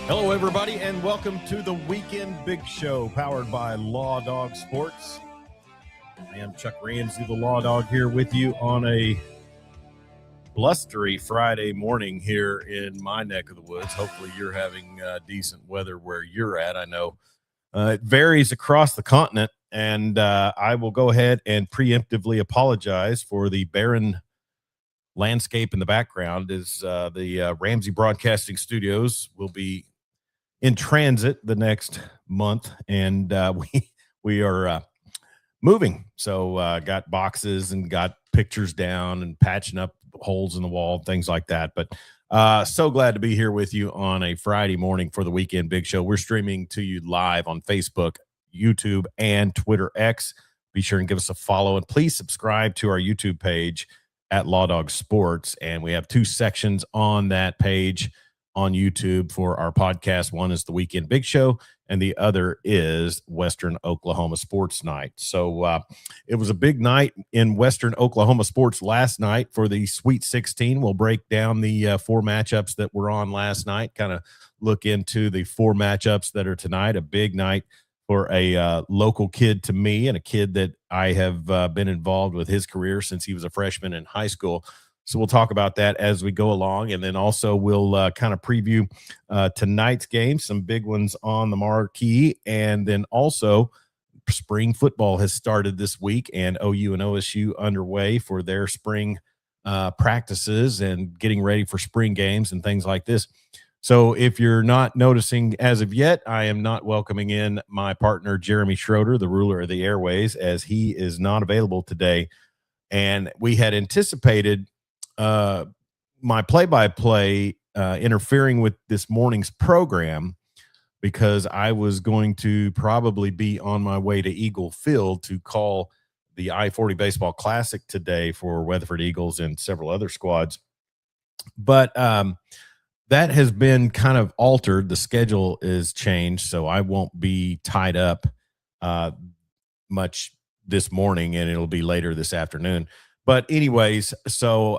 Hello, everybody, and welcome to the Weekend Big Show, powered by Law Dog Sports. I am Chuck Ramsey, the Law Dog, here with you on a blustery Friday morning here in my neck of the woods. Hopefully you're having decent weather where you're at. I know it varies across the continent, and I will go ahead and preemptively apologize for the barren landscape in the background. As the Ramsey Broadcasting Studios will be in transit the next month, and we are moving. So got boxes and got pictures down and patching up holes in the wall, things like that. But so glad to be here with you on a Friday morning for the Weekend Big Show. We're streaming to you live on Facebook, YouTube, and Twitter X. Be sure and give us a follow, and please subscribe to our YouTube page at Law Dog Sports. And we have two sections on that page on YouTube for our podcast. One is the Weekend Big Show, and the other is Western Oklahoma Sports Night. So it was a big night in Western Oklahoma sports last night for the Sweet 16. We'll break down the four matchups that were on last night, kind of look into the four matchups that are tonight. A big night for a local kid to me, and a kid that I have been involved with his career since he was a freshman in high school. So we'll talk about that as we go along. And then also we'll kind of preview tonight's game, some big ones on the marquee. And then also spring football has started this week, and OU and OSU underway for their spring practices and getting ready for spring games and things like this. So if you're not noticing as of yet, I am not welcoming in my partner, Jeremy Schroeder, the ruler of the airways, as he is not available today. And we had anticipated my play-by-play interfering with this morning's program, because I was going to probably be on my way to Eagle Field to call the I-40 Baseball Classic today for Weatherford Eagles and several other squads. But that has been kind of altered. The schedule is changed, so I won't be tied up much this morning, and it'll be later this afternoon. But anyways, so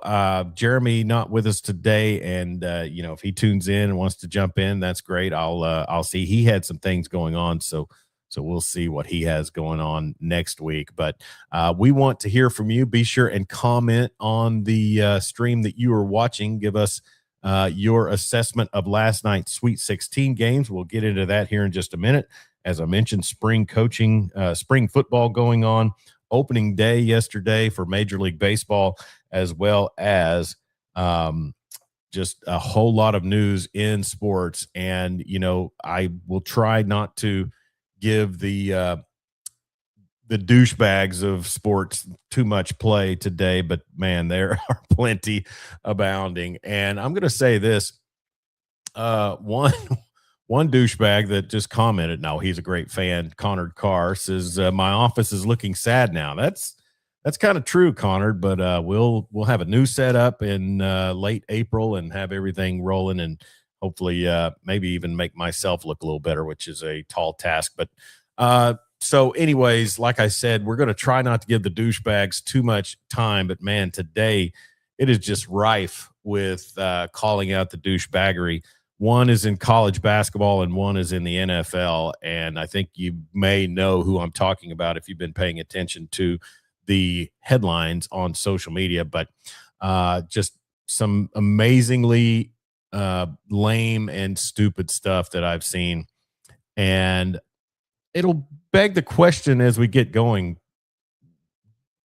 Jeremy not with us today, and if he tunes in and wants to jump in, that's great. I'll see. He had some things going on, so we'll see what he has going on next week. But we want to hear from you. Be sure and comment on the stream that you are watching. Give us your assessment of last night's Sweet 16 games. We'll get into that here in just a minute. As I mentioned, spring football going on. Opening day yesterday for Major League Baseball, as well as just a whole lot of news in sports. And, I will try not to give the douchebags of sports too much play today, but man, there are plenty abounding. And I'm going to say this, one douchebag that just commented, now he's a great fan, Connor Carr, says, my office is looking sad now. That's kind of true, Connor, but we'll have a new setup in late April and have everything rolling, and hopefully maybe even make myself look a little better, which is a tall task. But so anyways, like I said, we're going to try not to give the douchebags too much time, but man, today it is just rife with calling out the douchebaggery. One is in college basketball and one is in the NFL. And I think you may know who I'm talking about if you've been paying attention to the headlines on social media. But just some amazingly lame and stupid stuff that I've seen. And it'll beg the question as we get going.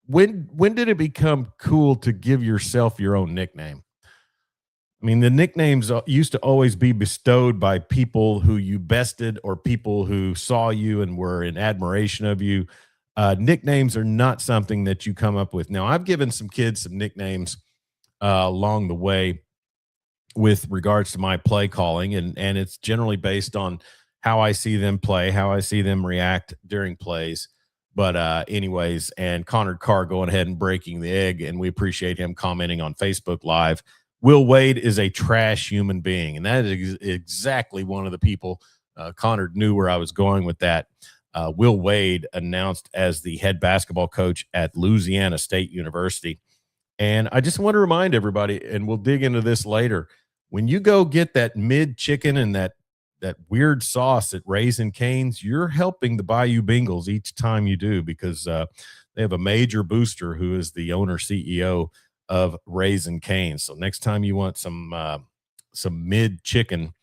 When did it become cool to give yourself your own nickname? I mean, the nicknames used to always be bestowed by people who you bested or people who saw you and were in admiration of you. Nicknames are not something that you come up with. Now, I've given some kids some nicknames along the way with regards to my play calling, and it's generally based on how I see them play, how I see them react during plays. But anyways, and Connor Carr going ahead and breaking the egg, and we appreciate him commenting on Facebook Live. Will Wade is a trash human being, and that is exactly one of the people. Connor knew where I was going with that. Will Wade announced as the head basketball coach at Louisiana State University. And I just want to remind everybody, and we'll dig into this later, when you go get that mid chicken and that that weird sauce at Raising Cane's, you're helping the Bayou Bengals each time you do, because they have a major booster who is the owner CEO of Raising Cane's. So next time you want some mid chicken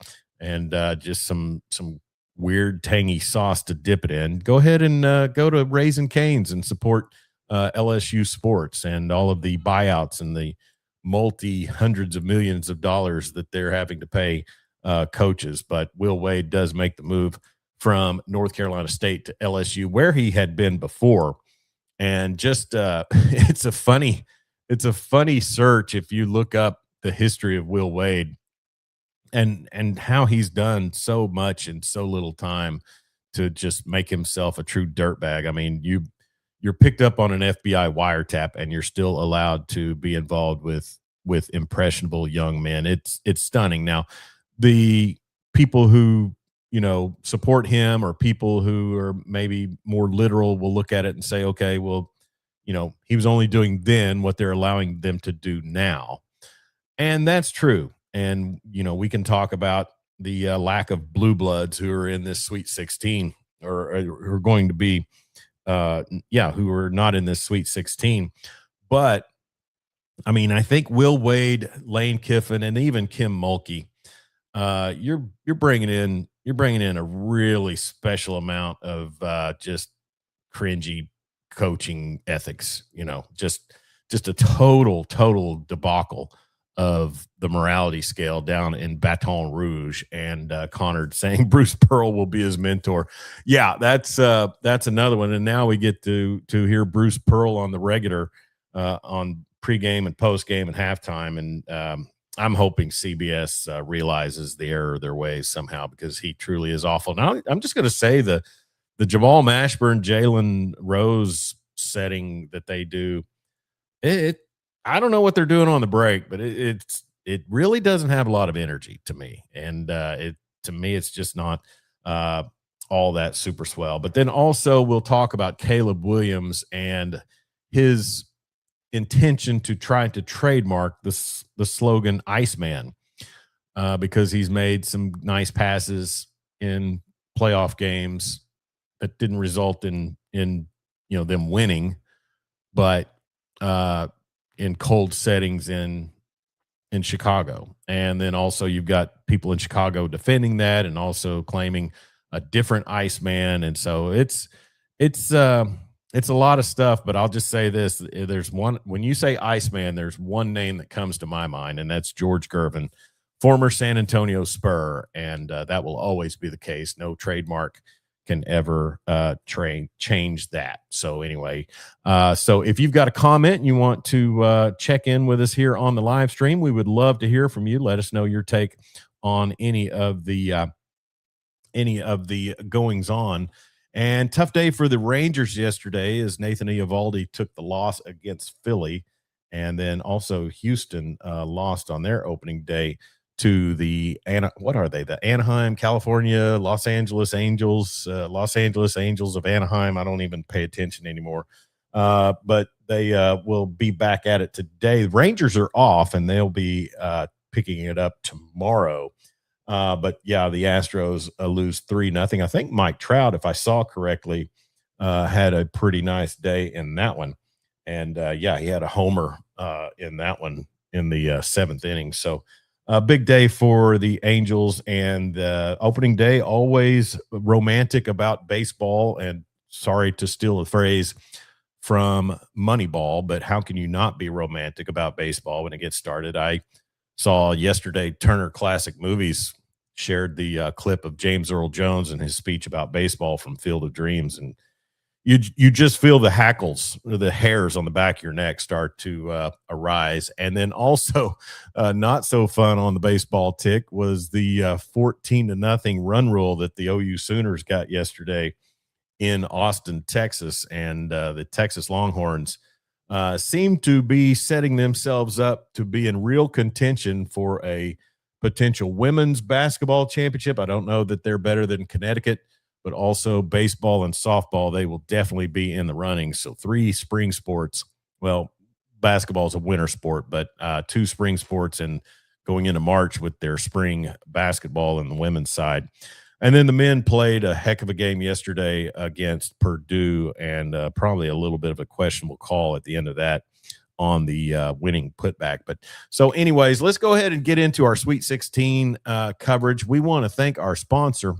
and just some weird tangy sauce to dip it in, go ahead and go to Raising Cane's and support LSU sports and all of the buyouts and the multi hundreds of millions of dollars that they're having to pay coaches. But Will Wade does make the move from North Carolina State to LSU, where he had been before. And just it's a funny search if you look up the history of Will Wade and how he's done so much in so little time to just make himself a true dirtbag. I mean, you're picked up on an FBI wiretap and you're still allowed to be involved with impressionable young men. It's stunning. Now, the people who support him, or people who are maybe more literal, will look at it and say, okay, well, he was only doing then what they're allowing them to do now. And that's true. And, we can talk about the lack of blue bloods who are in this Sweet 16, or who are going to be, who are not in this Sweet 16. But I mean, I think Will Wade, Lane Kiffin, and even Kim Mulkey, you're bringing in a really special amount of just cringy coaching ethics. Just a total debacle of the morality scale down in Baton Rouge. And Connor saying Bruce Pearl will be his mentor. Yeah, that's another one. And now we get to hear Bruce Pearl on the regular on pregame and postgame and halftime. And I'm hoping CBS realizes the error of their ways somehow, because he truly is awful. Now, I'm just going to say the Jamal Mashburn, Jalen Rose setting that they do, I don't know what they're doing on the break, but it really doesn't have a lot of energy to me. And to me, it's just not all that super swell. But then also we'll talk about Caleb Williams and his intention to try to trademark the slogan Iceman, because he's made some nice passes in playoff games that didn't result in them winning, but in cold settings in Chicago. And then also you've got people in Chicago defending that and also claiming a different Iceman. And so it's a lot of stuff, but I'll just say this. There's one, when you say Iceman, there's one name that comes to my mind, and that's George Gervin, former San Antonio Spur. And that will always be the case. No trademark can ever change that. So anyway, so if you've got a comment and you want to check in with us here on the live stream, we would love to hear from you. Let us know your take on any of the goings on. And tough day for the Rangers yesterday, as Nathan Eovaldi took the loss against Philly, and then also Houston lost on their opening day to the Anaheim, California, Los Angeles Angels of Anaheim. I don't even pay attention anymore. But they will be back at it today. The Rangers are off, and they'll be picking it up tomorrow. But yeah, the Astros lose 3-0. I think Mike Trout, if I saw correctly, had a pretty nice day in that one. And he had a homer in that one in the seventh inning. So a big day for the Angels, and opening day, always romantic about baseball. And sorry to steal a phrase from Moneyball, but how can you not be romantic about baseball when it gets started? I saw yesterday Turner Classic Movies shared the clip of James Earl Jones and his speech about baseball from Field of Dreams, and you just feel the hackles, the hairs on the back of your neck start to arise. And then also not so fun on the baseball tick was the 14-0 run rule that the OU Sooners got yesterday in Austin, Texas. And the Texas Longhorns seem to be setting themselves up to be in real contention for a potential women's basketball championship. I don't know that they're better than Connecticut, but also baseball and softball, they will definitely be in the running. So 3 spring sports. Well, basketball is a winter sport, but 2 spring sports and going into March with their spring basketball and the women's side. And then the men played a heck of a game yesterday against Purdue, and probably a little bit of a questionable call at the end of that on the winning putback. But so anyways, let's go ahead and get into our Sweet 16 coverage. We want to thank our sponsor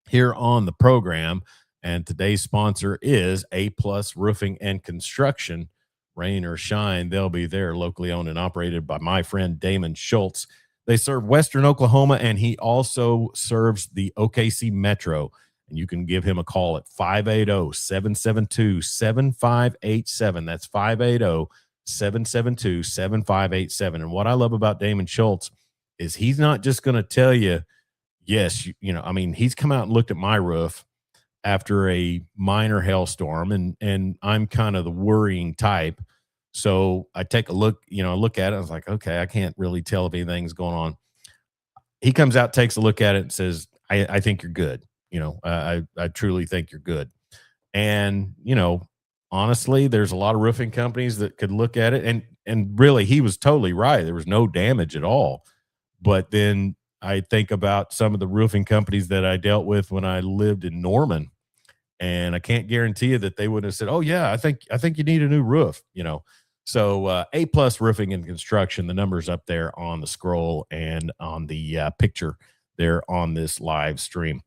here on the program, and today's sponsor is A+ Roofing and Construction. Rain or shine, they'll be there, locally owned and operated by my friend Damon Schultz. They serve Western Oklahoma, and he also serves the OKC Metro. And you can give him a call at 580-772-7587. That's 580-772-7587. And what I love about Damon Schultz is he's not just going to tell you, yes, he's come out and looked at my roof after a minor hailstorm, and I'm kind of the worrying type. So I take a look at it. I was like, okay, I can't really tell if anything's going on. He comes out, takes a look at it, and says, I think you're good. I truly think you're good. And, honestly, there's a lot of roofing companies that could look at it, and really, he was totally right. There was no damage at all. But then I think about some of the roofing companies that I dealt with when I lived in Norman, and I can't guarantee you that they would have said, "Oh yeah, I think you need a new roof." So A+ Roofing and Construction. The number's up there on the scroll and on the picture there on this live stream.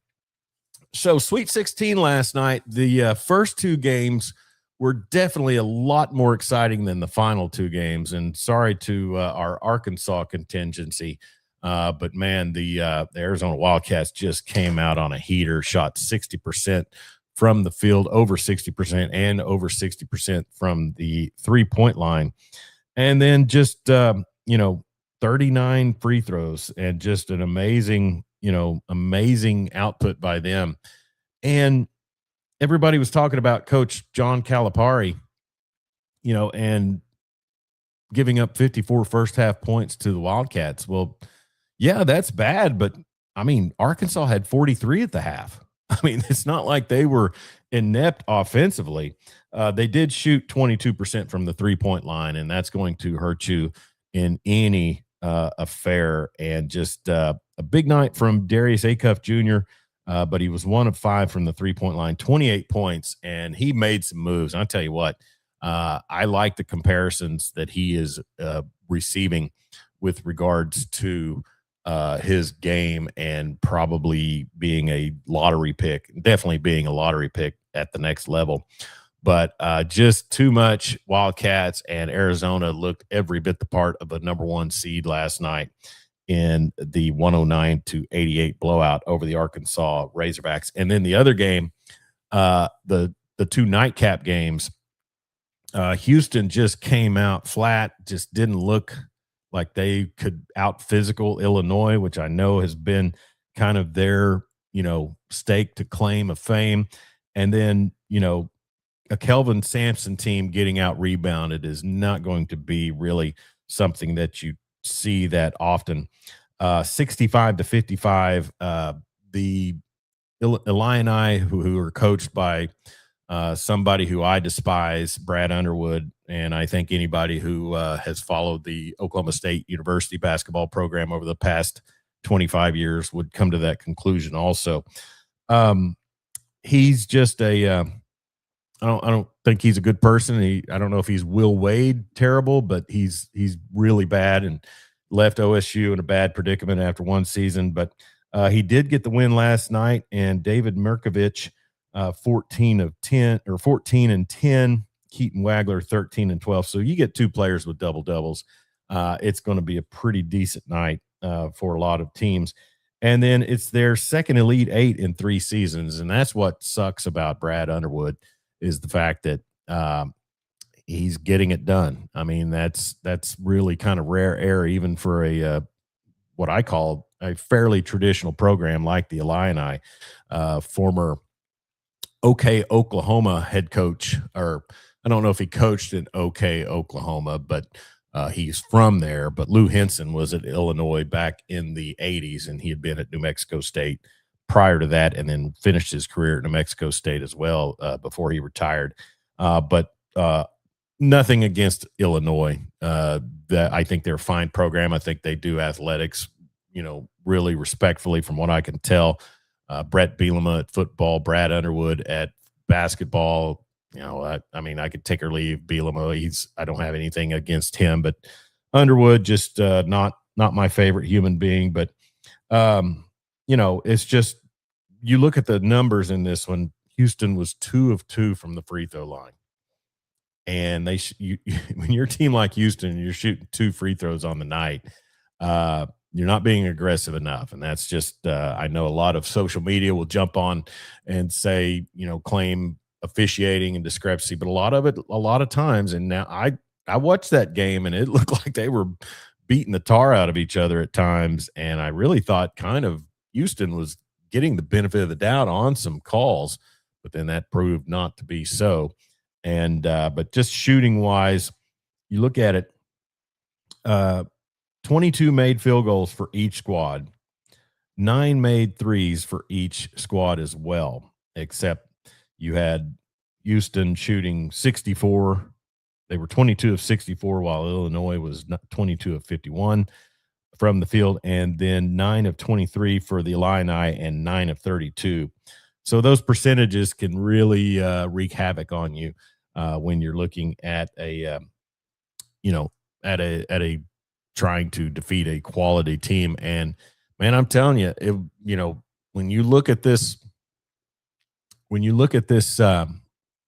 So Sweet 16 last night. The first two games were definitely a lot more exciting than the final two games. And sorry to our Arkansas contingency. But man, the Arizona Wildcats just came out on a heater, shot 60% from the field, over 60%, and over 60% from the 3-point line. And then just, 39 free throws, and just an amazing output by them. And everybody was talking about Coach John Calipari, and giving up 54 first half points to the Wildcats. Well, yeah, that's bad, but Arkansas had 43 at the half. It's not like they were inept offensively. They did shoot 22% from the 3-point line, and that's going to hurt you in any affair. And just a big night from Darius Acuff Jr., but he was 1 of 5 from the 3-point line, 28 points, and he made some moves. And I'll tell you what, I like the comparisons that he is receiving with regards to his game, and probably being a lottery pick, definitely being a lottery pick at the next level. But just too much. Wildcats and Arizona looked every bit the part of a number 1 seed last night in the 109-88 blowout over the Arkansas Razorbacks. And then the other game, the two nightcap games, Houston just came out flat, just didn't look like they could out physical Illinois, which I know has been kind of their, stake to claim of fame. And then, a Kelvin Sampson team getting out rebounded is not going to be really something that you see that often. 65-55, the Illini, who are coached by somebody who I despise, Brad Underwood, and I think anybody who has followed the Oklahoma State University basketball program over the past 25 years would come to that conclusion also. He's just I don't think he's a good person. I don't know if he's Will Wade terrible, but he's really bad, and left OSU in a bad predicament after one season. But he did get the win last night, and David Mirkovich, 14 and 10, Keaton Wagler 13 and 12. So you get two players with double doubles. It's going to be a pretty decent night for a lot of teams. And then it's their second Elite Eight in 3 seasons. And that's what sucks about Brad Underwood, is the fact that he's getting it done. I mean, that's really kind of rare air, even for a what I call a fairly traditional program like the Illini. Former OK Oklahoma head coach, or I don't know if he coached in OK Oklahoma, but he's from there. But Lou Henson was at Illinois back in the 80s, and he had been at New Mexico State prior to that, and then finished his career at New Mexico State as well before he retired. But nothing against Illinois. That I think they're a fine program. I think they do athletics, really respectfully from what I can tell. Brett Bielema at football, Brad Underwood at basketball. I mean, I could take or leave Bielema. I don't have anything against him, but Underwood just not my favorite human being. But it's just you look at the numbers in this one. Houston was 2 of 2 from the free throw line, and when you're a team like Houston, you're shooting 2 free throws on the night. You're not being aggressive enough. And that's just, I know a lot of social media will jump on and say, claim officiating and discrepancy, but a lot of times. And now I watched that game and it looked like they were beating the tar out of each other at times. And I really thought kind of Houston was getting the benefit of the doubt on some calls, but then that proved not to be so. And, but just shooting wise, you look at it, 22 made field goals for each squad, 9 made threes for each squad as well, except you had Houston shooting 64. They were 22 of 64, while Illinois was 22 of 51 from the field, and then 9 of 23 for the Illini and 9 of 32. So those percentages can really wreak havoc on you when you're looking at a trying to defeat a quality team. And man, I'm telling you, when you look at this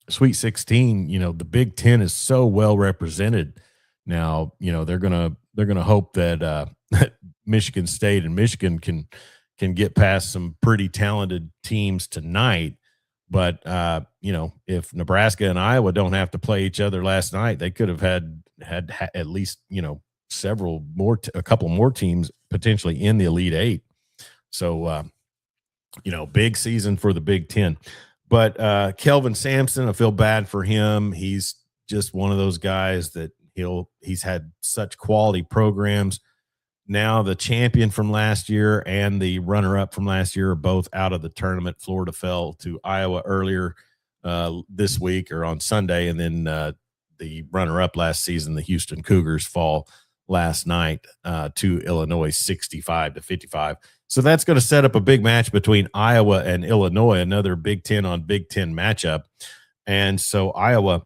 Sweet 16, the Big Ten is so well represented now. They're gonna hope that that Michigan State and Michigan can get past some pretty talented teams tonight. But if Nebraska and Iowa don't have to play each other last night, they could have had at least a couple more teams potentially in the Elite Eight. So big season for the Big Ten. But Kelvin Sampson, I feel bad for him. He's just one of those guys that he's had such quality programs. Now the champion from last year and the runner-up from last year are both out of the tournament. Florida fell to Iowa earlier this week or on Sunday, and then the runner-up last season, the Houston Cougars, fall last night to Illinois 65-55. So that's going to set up a big match between Iowa and Illinois, another Big Ten on Big Ten matchup. And so Iowa,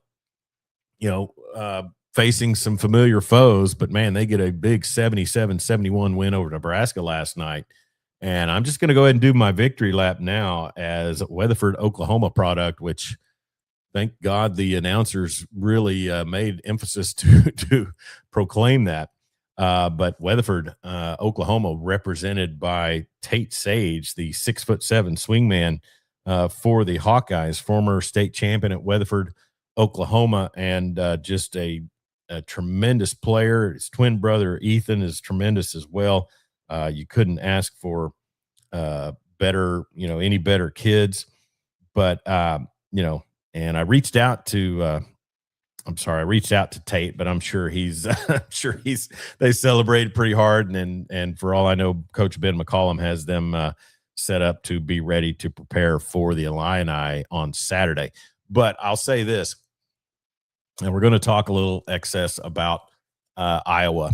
facing some familiar foes, but man, they get a big 77-71 win over Nebraska last night. And I'm just going to go ahead and do my victory lap now as Weatherford, Oklahoma product, which thank God the announcers really made emphasis to proclaim that. But Weatherford, Oklahoma, represented by Tate Sage, the 6'7" swingman for the Hawkeyes, former state champion at Weatherford, Oklahoma, and just a tremendous player. His twin brother Ethan is tremendous as well. You couldn't ask for better, any better kids. But and I reached out to Tate, but I'm sure they celebrated pretty hard. And for all I know, Coach Ben McCollum has them set up to be ready to prepare for the Illini on Saturday. But I'll say this, and we're going to talk a little excess about Iowa,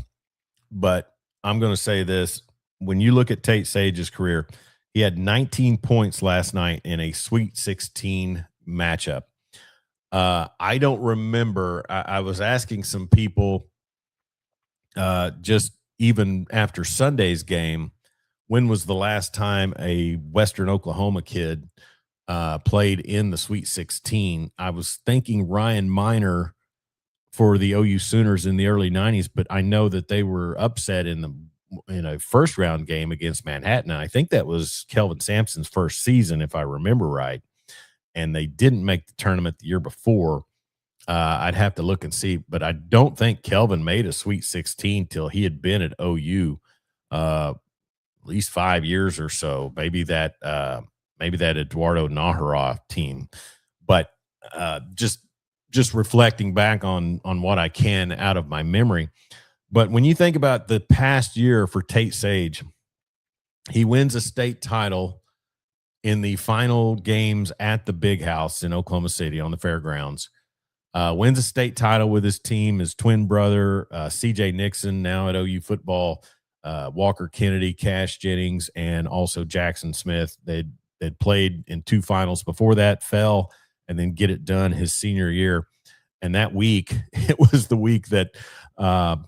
but I'm going to say this. When you look at Tate Sage's career, he had 19 points last night in a Sweet 16 matchup. I don't remember. I was asking some people just even after Sunday's game, when was the last time a Western Oklahoma kid played in the Sweet 16? I was thinking Ryan Minor for the OU Sooners in the early 90s, but I know that they were upset in a first round game against Manhattan. And I think that was Kelvin Sampson's first season, if I remember right. And they didn't make the tournament the year before. I'd have to look and see, but I don't think Kelvin made a Sweet 16 till he had been at OU at least 5 years or so. Maybe that Eduardo Nahara team. But just reflecting back on what I can out of my memory. But when you think about the past year for Tate Sage, he wins a state title in the final games at the Big House in Oklahoma City on the fairgrounds. wins a state title with his team. His twin brother, C.J. Nixon, now at OU football, Walker Kennedy, Cash Jennings, and also Jackson Smith. They'd played in 2 finals before that, fell, and then get it done his senior year. And that week, it was the week that the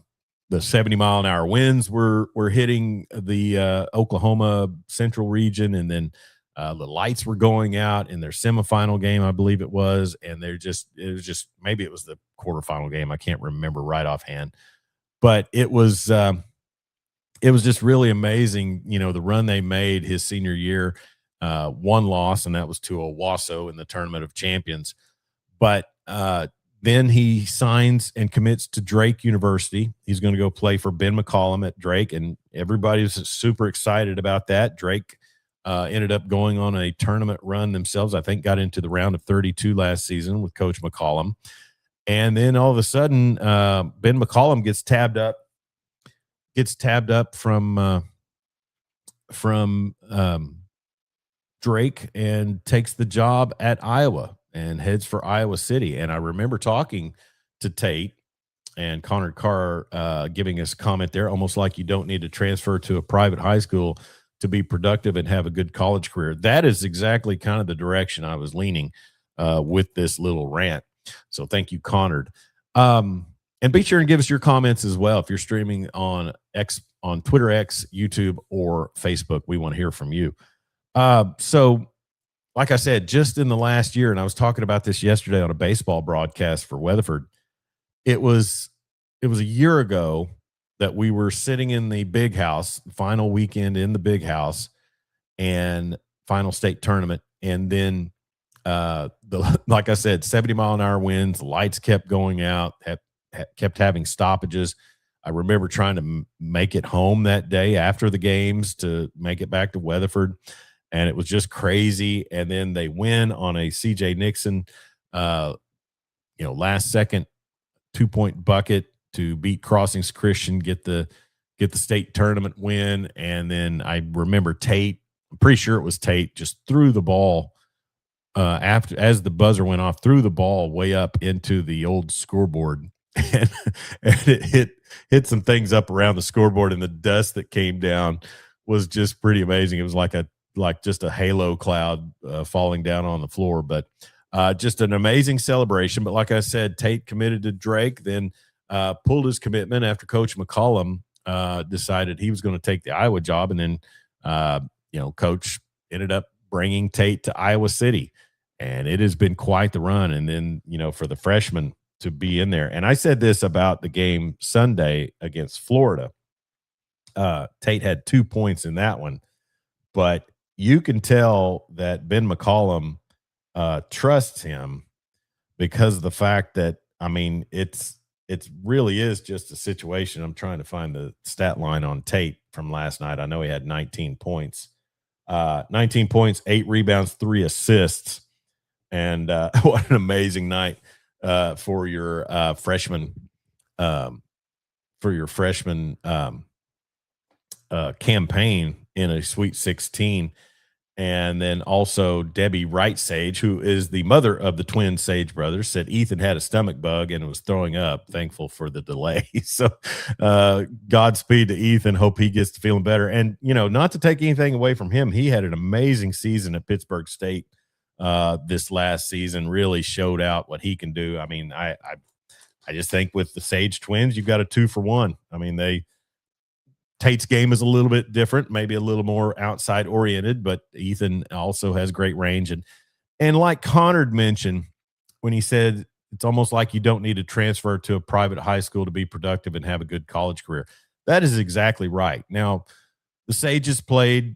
70-mile-an-hour winds were hitting the Oklahoma Central region, and then the lights were going out in their semifinal game, I believe it was, and it was just maybe it was the quarterfinal game. I can't remember right offhand, but it was just really amazing. The run they made his senior year, 1 loss, and that was to Owasso in the Tournament of Champions. But then he signs and commits to Drake University. He's going to go play for Ben McCollum at Drake, and everybody was super excited about that. Drake ended up going on a tournament run themselves. I think got into the round of 32 last season with Coach McCollum. And then all of a sudden, Ben McCollum gets tabbed up from Drake and takes the job at Iowa and heads for Iowa City. And I remember talking to Tate and Connor Carr giving us a comment there, almost like you don't need to transfer to a private high school to be productive and have a good college career. That is exactly kind of the direction I was leaning with this little rant. So thank you, Connor. And be sure and give us your comments as well. If you're streaming on Twitter X, YouTube, or Facebook, we want to hear from you. So like I said, just in the last year, and I was talking about this yesterday on a baseball broadcast for Weatherford, it was a year ago that we were sitting in the big house, final weekend in the big house, and final state tournament. And then, like I said, 70-mile-an-hour winds, lights kept going out, kept having stoppages. I remember trying to make it home that day after the games to make it back to Weatherford, and it was just crazy. And then they win on a C.J. Nixon, last second 2-point bucket to beat Crossings Christian, get the state tournament win. And then I remember Tate, I'm pretty sure it was Tate, just threw the ball as the buzzer went off, threw the ball way up into the old scoreboard, and it hit some things up around the scoreboard, and the dust that came down was just pretty amazing. It was like just a halo cloud falling down on the floor, but just an amazing celebration. But like I said, Tate committed to Drake, then pulled his commitment after Coach McCollum decided he was going to take the Iowa job. And then, Coach ended up bringing Tate to Iowa City, and it has been quite the run. And then, for the freshman to be in there. And I said this about the game Sunday against Florida. Tate had 2 points in that one, but you can tell that Ben McCollum trusts him because of the fact that, it really is just a situation. I'm trying to find the stat line on Tate from last night. I know he had 19 points, 8 rebounds, 3 assists. And what an amazing night for your freshman campaign in a Sweet 16. And then also Debbie Wright Sage, who is the mother of the twin Sage brothers, said Ethan had a stomach bug and was throwing up. Thankful for the delay. So Godspeed to Ethan. Hope he gets to feeling better. And, not to take anything away from him, he had an amazing season at Pittsburgh State this last season, really showed out what he can do. I just think with the Sage twins, you've got a 2-for-1. Tate's game is a little bit different, maybe a little more outside oriented, but Ethan also has great range. And like Connor mentioned when he said it's almost like you don't need to transfer to a private high school to be productive and have a good college career. That is exactly right. Now, the Sages played,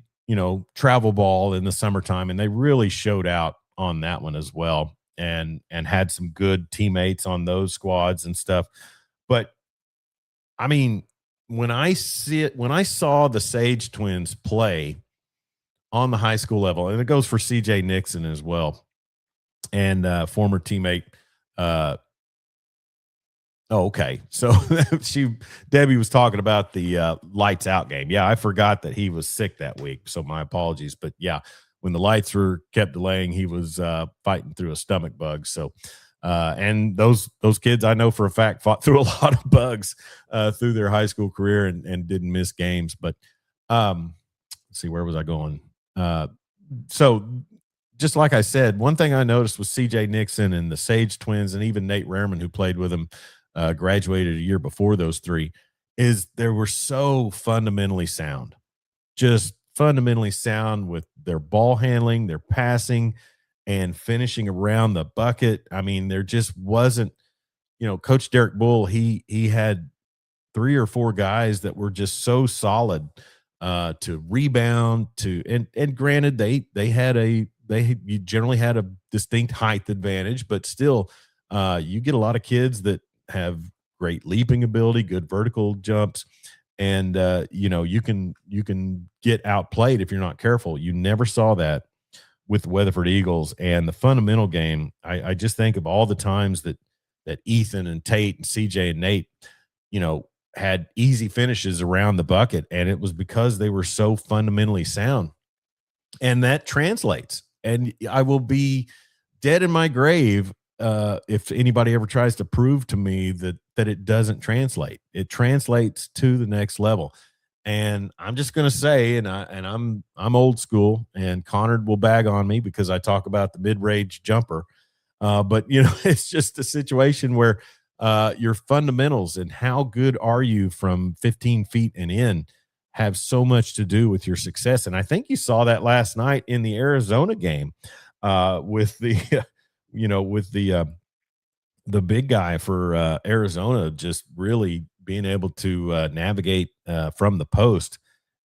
travel ball in the summertime, and they really showed out on that one as well, and had some good teammates on those squads and stuff. But when I saw the Sage twins play on the high school level, and it goes for C.J. Nixon as well, and former teammate. So Debbie was talking about the lights out game. Yeah, I forgot that he was sick that week, so my apologies. But yeah, when the lights were kept delaying, he was fighting through a stomach bug. So And those kids I know for a fact fought through a lot of bugs through their high school career and didn't miss games. But let's see, where was I going? So just like I said, one thing I noticed was CJ Nixon and the Sage twins, and even Nate Rehrman, who played with him, graduated a year before those three, is they were so fundamentally sound, just fundamentally sound with their ball handling, their passing, and finishing around the bucket. I mean, there just wasn't, Coach Derek Bull, he had 3 or 4 guys that were just so solid to rebound to, and granted you generally had a distinct height advantage, but still you get a lot of kids that have great leaping ability, good vertical jumps, and you can get outplayed if you're not careful. You never saw that with the Weatherford Eagles. And the fundamental game, I just think of all the times that Ethan and Tate and CJ and Nate, had easy finishes around the bucket, and it was because they were so fundamentally sound. And that translates. And I will be dead in my grave if anybody ever tries to prove to me that it doesn't translate. It translates to the next level. And I'm just going to say, I'm old school, and Connor will bag on me because I talk about the mid-range jumper. But it's just a situation where your fundamentals and how good are you from 15 feet and in have so much to do with your success. And I think you saw that last night in the Arizona game with the, with the big guy for Arizona just really being able to navigate from the post.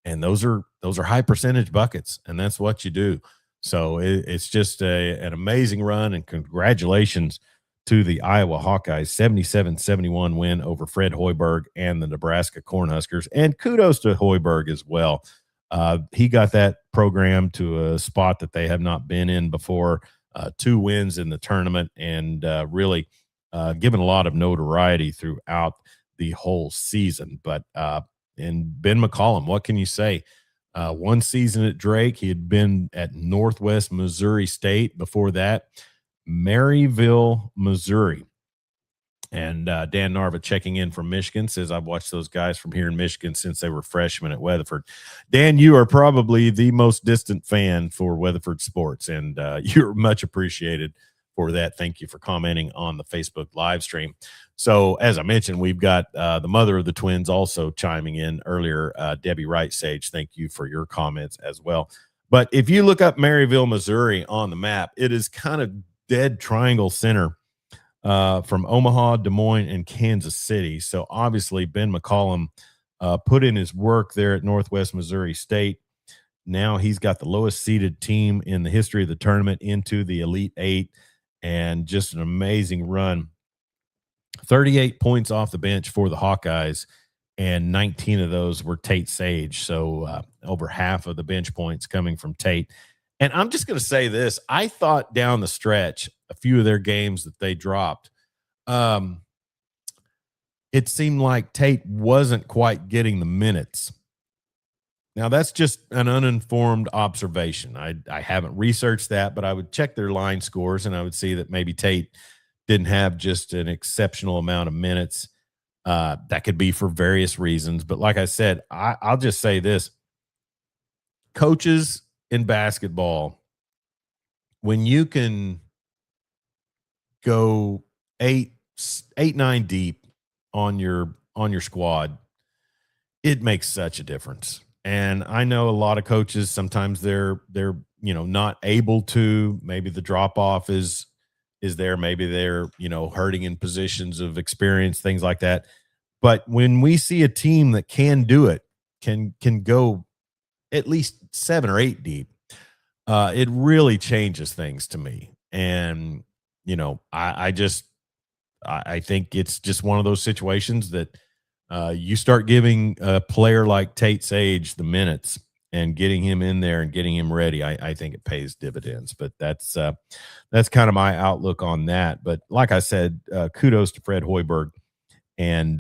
And those are high percentage buckets, and that's what you do. So it's just an amazing run, and congratulations to the Iowa Hawkeyes 77-71 win over Fred Hoiberg and the Nebraska Cornhuskers. And kudos to Hoiberg as well. He got that program to a spot that they have not been in before, 2 wins in the tournament, and really given a lot of notoriety throughout the whole season. But and Ben McCollum, what can you say? 1 season at Drake. He had been at Northwest Missouri State before that, Maryville, Missouri. And Dan Narva checking in from Michigan says, I've watched those guys from here in Michigan since they were freshmen at Weatherford. Dan, you are probably the most distant fan for Weatherford sports, and you're much appreciated for that. Thank you for commenting on the Facebook live stream. So as I mentioned, we've got the mother of the twins also chiming in earlier, Debbie Wright Sage. Thank you for your comments as well. But if you look up Maryville, Missouri on the map, it is kind of dead triangle center from Omaha, Des Moines, and Kansas City. So obviously Ben McCollum put in his work there at Northwest Missouri State. Now he's got the lowest seeded team in the history of the tournament into the Elite Eight, and just an amazing run. 38 points off the bench for the Hawkeyes, and 19 of those were Tate Sage. So over half of the bench points coming from Tate. And I'm just going to say this. I thought down the stretch, a few of their games that they dropped, it seemed like Tate wasn't quite getting the minutes. Now, that's just an uninformed observation. I haven't researched that, but I would check their line scores, and I would see that maybe Tate didn't have just an exceptional amount of minutes. That could be for various reasons. But like I said, I'll just say this. Coaches in basketball, when you can go 9 deep on your squad, it makes such a difference. And I know a lot of coaches, sometimes they're not able to. Maybe the drop off is there. Maybe they're hurting in positions of experience, things like that. But when we see a team that can do it, can go at least 7 or 8 deep, it really changes things to me. And I think it's just one of those situations that you start giving a player like Tate Sage the minutes and getting him in there and getting him ready. I think it pays dividends. But that's kind of my outlook on that. But like I said, kudos to Fred Hoiberg, and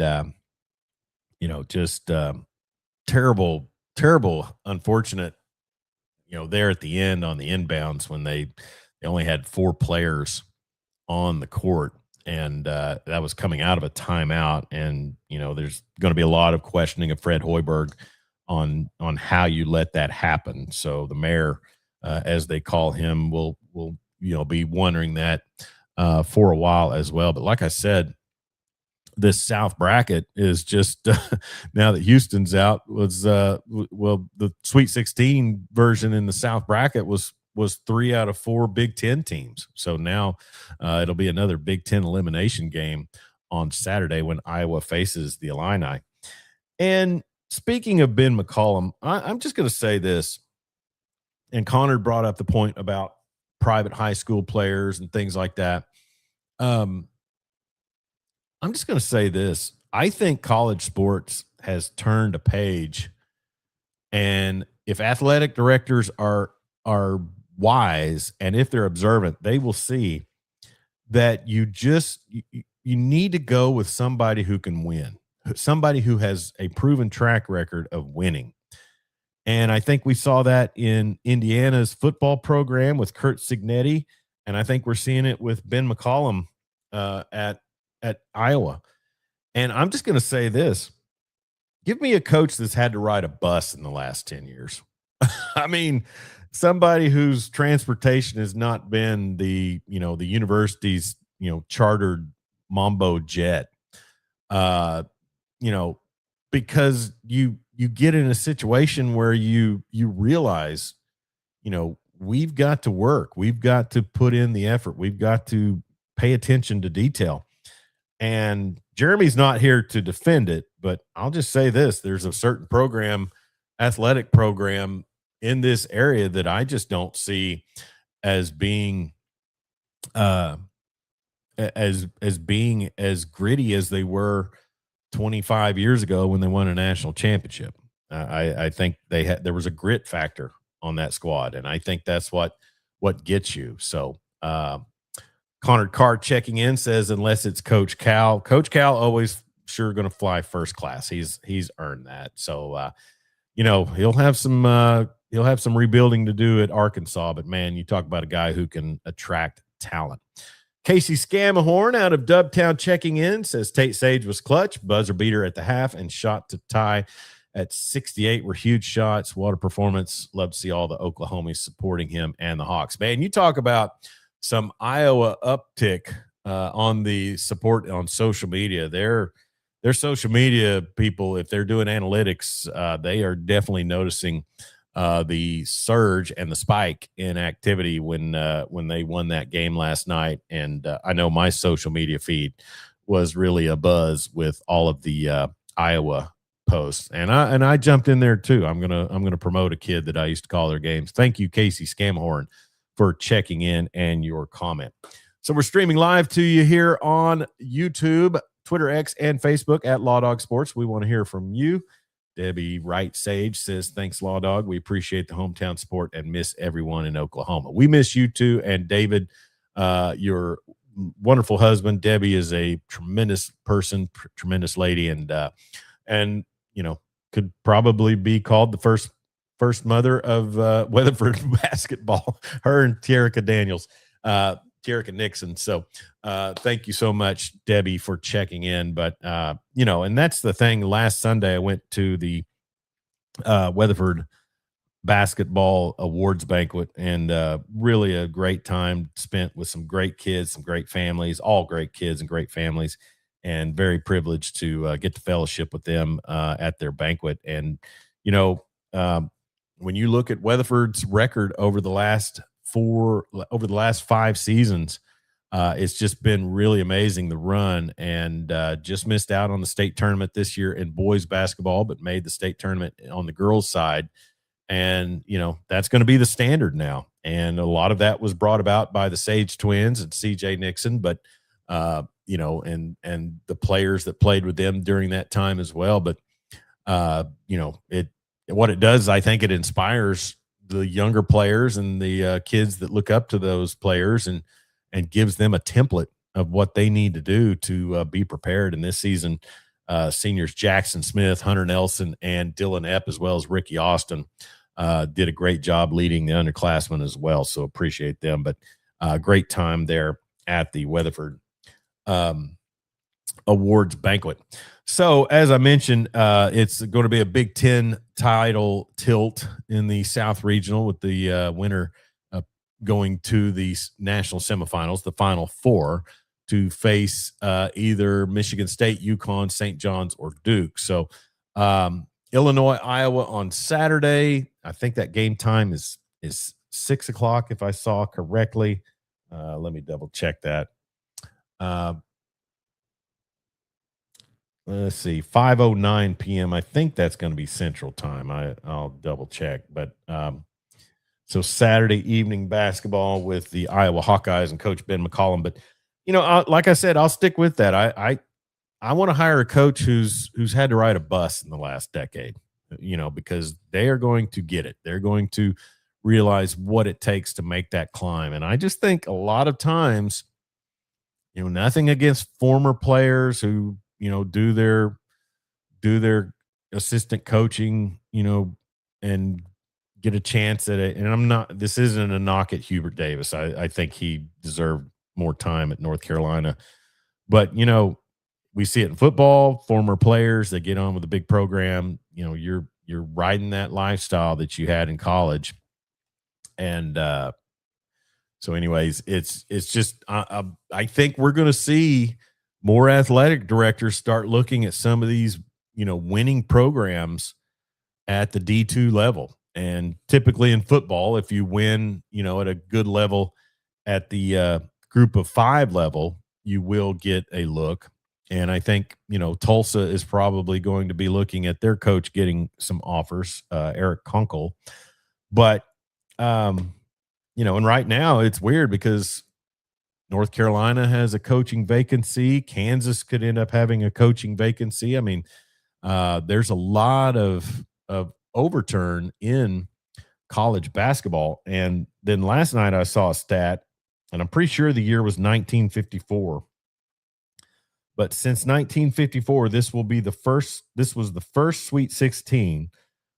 just terrible, unfortunate. There at the end on the inbounds when they only had 4 players on the court. And that was coming out of a timeout. And, there's going to be a lot of questioning of Fred Hoiberg on how you let that happen. So the mayor, as they call him, will be wondering that for a while as well. But like I said, this South bracket is just now that Houston's out well, the Sweet 16 version in the South bracket was 3 out of 4 Big Ten teams. So now it'll be another Big Ten elimination game on Saturday when Iowa faces the Illini. And speaking of Ben McCollum, I'm just going to say this. And Connor brought up the point about private high school players and things like that. I'm just going to say this. I think college sports has turned a page, and if athletic directors are wise and if they're observant, they will see that you need to go with somebody who can win, somebody who has a proven track record of winning. And I think we saw that in Indiana's football program with Kurt Signetti, and I think we're seeing it with Ben McCollum at Iowa. And I'm just going to say this. Give me a coach that's had to ride a bus in the last 10 years. I mean, somebody whose transportation has not been the university's, chartered Mambo jet. Because you get in a situation where you realize, we've got to work. We've got to put in the effort. We've got to pay attention to detail. And Jeremy's not here to defend it, but I'll just say this. There's a certain athletic program in this area that I just don't see as being as being as gritty as they were 25 years ago when they won a national championship. I think there was a grit factor on that squad, and I think that's what gets you. So Connor Carr checking in says, unless it's Coach Cal always sure going to fly first class. He's earned that. So, he'll have some rebuilding to do at Arkansas, but man, you talk about a guy who can attract talent. Casey Scamahorn out of Dubtown checking in says Tate Sage was clutch, buzzer beater at the half, and shot to tie at 68 were huge shots. What a performance. Love to see all the Oklahomies supporting him and the Hawks. Man, you talk about some Iowa uptick on the support on social media. Their social media people, if they're doing analytics, they are definitely noticing the surge and the spike in activity when they won that game last night. And I know my social media feed was really a buzz with all of the Iowa posts, and I jumped in there too. I'm gonna promote a kid that I used to call their games. Thank you, Casey Scamhorn, for checking in and your comment. So we're streaming live to you here on YouTube, Twitter, X, and Facebook at Law Dog Sports. We want to hear from you. Debbie Wright Sage says, thanks, Law Dog. We appreciate the hometown support and miss everyone in Oklahoma. We miss you too. And David, your wonderful husband. Debbie is a tremendous person, tremendous lady, and could probably be called the first mother of Weatherford basketball, her and Tierra Daniels, Tierra Nixon. So thank you so much, Debbie, for checking in. But, and that's the thing. Last Sunday, I went to the Weatherford basketball awards banquet, and really a great time spent with some great kids, some great families, all great kids and great families, and very privileged to get to fellowship with them at their banquet. And, when you look at Weatherford's record over the last 5 seasons, it's just been really amazing, the run, and just missed out on the state tournament this year in boys basketball, but made the state tournament on the girls' side. And, that's going to be the standard now. And a lot of that was brought about by the Sage twins and CJ Nixon, but, and the players that played with them during that time as well. But, what it does, I think it inspires the younger players and the kids that look up to those players and gives them a template of what they need to do to be prepared. And this season, seniors Jackson Smith, Hunter Nelson, and Dylan Epp, as well as Ricky Austin, did a great job leading the underclassmen as well. So appreciate them, but great time there at the Weatherford um, Awards banquet. So, as I mentioned, it's going to be a Big Ten title tilt in the South Regional with the winner uh, going to the national semifinals, the Final Four, to face either Michigan State, UConn, St. John's, or Duke. So, Illinois, Iowa on Saturday. I think that game time is 6 o'clock, if I saw correctly. Let me double check that. Let's see, 5:09 p.m. I think that's going to be Central Time. I'll double check, but so Saturday evening basketball with the Iowa Hawkeyes and Coach Ben McCollum. But like I said, I'll stick with that. I want to hire a coach who's had to ride a bus in the last decade. Because they are going to get it. They're going to realize what it takes to make that climb. And I just think a lot of times, nothing against former players who do their assistant coaching, and get a chance at it. And this isn't a knock at Hubert Davis. I think he deserved more time at North Carolina. But, we see it in football, former players that get on with a big program, you're riding that lifestyle that you had in college. And so anyways, it's just I think we're going to see more athletic directors start looking at some of these, winning programs at the D2 level. And typically in football, if you win, at a good level at the group of 5 level, you will get a look. And I think, Tulsa is probably going to be looking at their coach getting some offers, Eric Kunkel. But, and right now it's weird because North Carolina has a coaching vacancy. Kansas could end up having a coaching vacancy. I mean, there's a lot of overturn in college basketball. And then last night I saw a stat, and I'm pretty sure the year was 1954. But since 1954, this was the first Sweet 16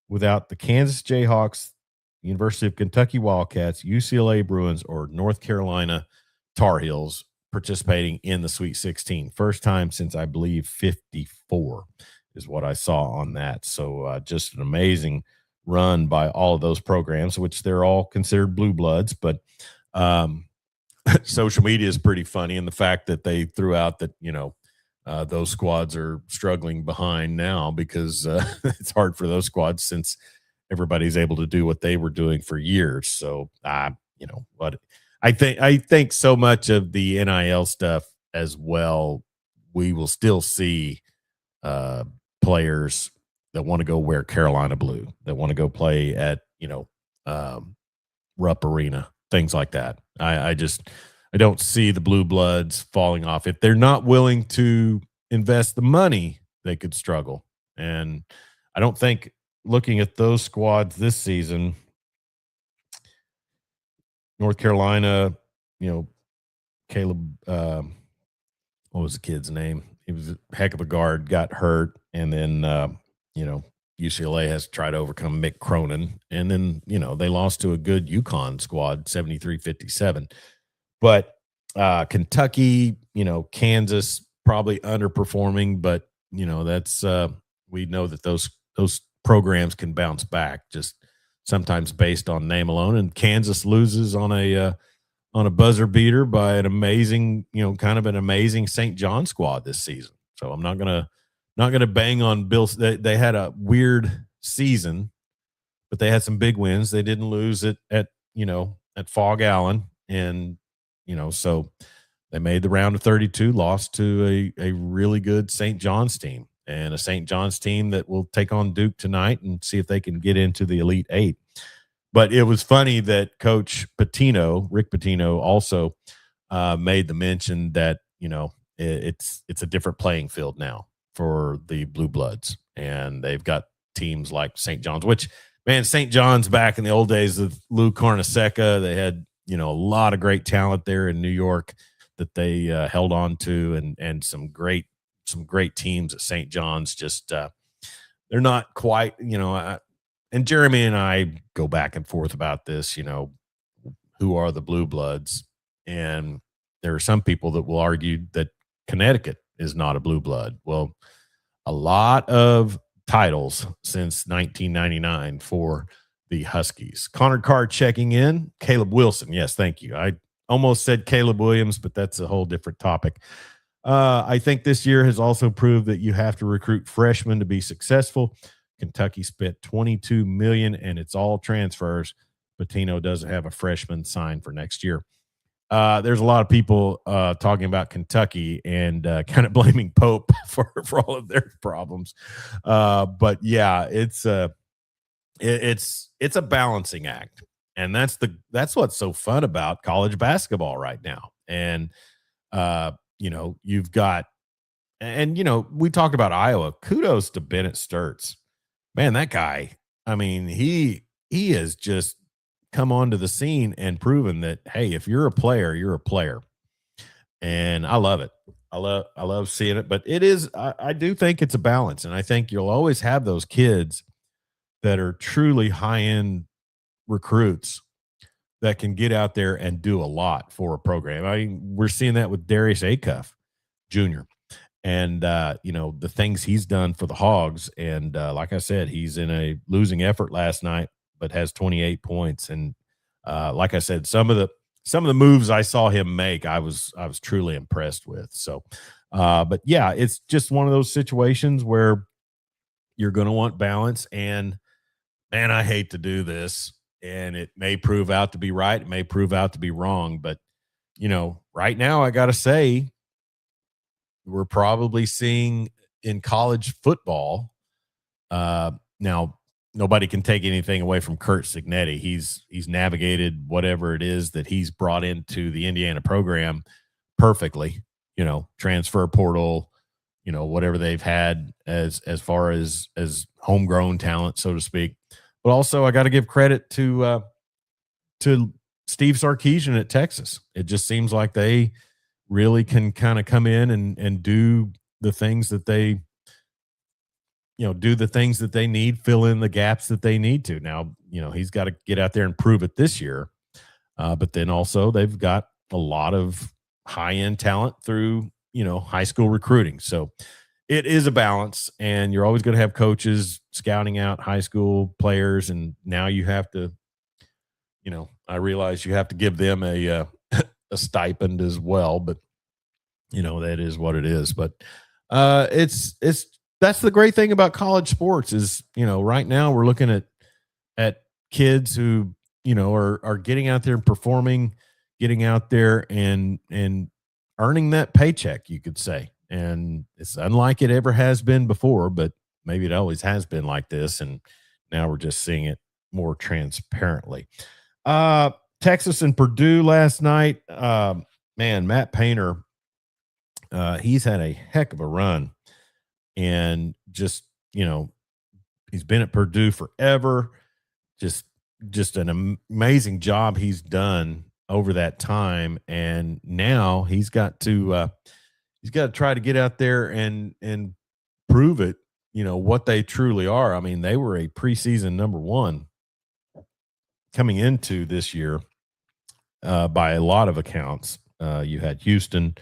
without the Kansas Jayhawks, University of Kentucky Wildcats, UCLA Bruins, or North Carolina Tar Heels participating in the Sweet 16. First time since, I believe, 54 is what I saw on that. So just an amazing run by all of those programs, which they're all considered blue bloods. But social media is pretty funny, and the fact that they threw out that, those squads are struggling behind now because it's hard for those squads since everybody's able to do what they were doing for years. So, what I think so much of the NIL stuff as well, we will still see players that want to go wear Carolina blue, that want to go play at, Rupp Arena, things like that. I don't see the blue bloods falling off. If they're not willing to invest the money, they could struggle. And I don't think, looking at those squads this season, North Carolina, Caleb, what was the kid's name? He was a heck of a guard, got hurt. And then, UCLA has to try to overcome Mick Cronin. And then, they lost to a good UConn squad, 73-57. But Kentucky, Kansas probably underperforming, but that's we know that those programs can bounce back just sometimes based on name alone. And Kansas loses on a buzzer beater by an amazing, kind of an amazing St. John squad this season. So I'm not gonna bang on Bill. They had a weird season, but they had some big wins. They didn't lose it at Fog Allen. And so they made the round of 32, lost to a really good St. John's team, and a St. John's team that will take on Duke tonight and see if they can get into the Elite Eight. But it was funny that Coach Rick Pitino, also made the mention that, it's a different playing field now for the Blue Bloods. And they've got teams like St. John's, which, man, St. John's back in the old days of Lou Carnesecca, they had a lot of great talent there in New York that they held on to, and some great teams at St. John's. Just they're not quite, and Jeremy and I go back and forth about this, who are the Blue Bloods? And there are some people that will argue that Connecticut is not a blue blood. Well, a lot of titles since 1999 for the Huskies. Connor Carr checking in. Caleb Wilson. Yes, thank you. I almost said Caleb Williams, but that's a whole different topic. I think this year has also proved that you have to recruit freshmen to be successful. Kentucky spent $22 million, and it's all transfers. Pitino doesn't have a freshman signed for next year. There's a lot of people talking about Kentucky and kind of blaming Pope for all of their problems. But yeah, it's a balancing act, and that's what's so fun about college basketball right now. And you've got, and we talked about Iowa. Kudos to Bennett Sturts, man. That guy, I mean, he has just come onto the scene and proven that, hey, if you're a player, you're a player. And I love it. I love seeing it. But it is, I do think it's a balance. And I think you'll always have those kids that are truly high-end recruits that can get out there and do a lot for a program. I mean, we're seeing that with Darius Acuff Jr. And, the things he's done for the Hogs. And like I said, he's in a losing effort last night, but has 28 points. And like I said, some of the moves I saw him make, I was truly impressed with. So, but yeah, it's just one of those situations where you're going to want balance. And man, I hate to do this, and it may prove out to be right. It may prove out to be wrong, but right now I got to say, we're probably seeing in college football. Now, nobody can take anything away from Kurt Signetti. He's navigated whatever it is that he's brought into the Indiana program perfectly. Transfer portal, whatever they've had as far as homegrown talent, so to speak. But also, I got to give credit to Steve Sarkisian at Texas. It just seems like they really can kind of come in and do the things that they need, fill in the gaps that they need to. Now, he's got to get out there and prove it this year. But then also they've got a lot of high-end talent through, high school recruiting. So it is a balance, and you're always going to have coaches scouting out high school players. And now you have to, I realize you have to give them a stipend as well, but that is what it is. But that's the great thing about college sports is, right now we're looking at kids who, are getting out there and performing, getting out there and earning that paycheck, you could say. And it's unlike it ever has been before, but maybe it always has been like this. And now we're just seeing it more transparently. Texas and Purdue last night, man, Matt Painter, he's had a heck of a run, and just, he's been at Purdue forever. Just an amazing job he's done over that time. And now he's got to try to get out there and prove it, what they truly are. I mean, they were a preseason number one coming into this year by a lot of accounts. You had Houston,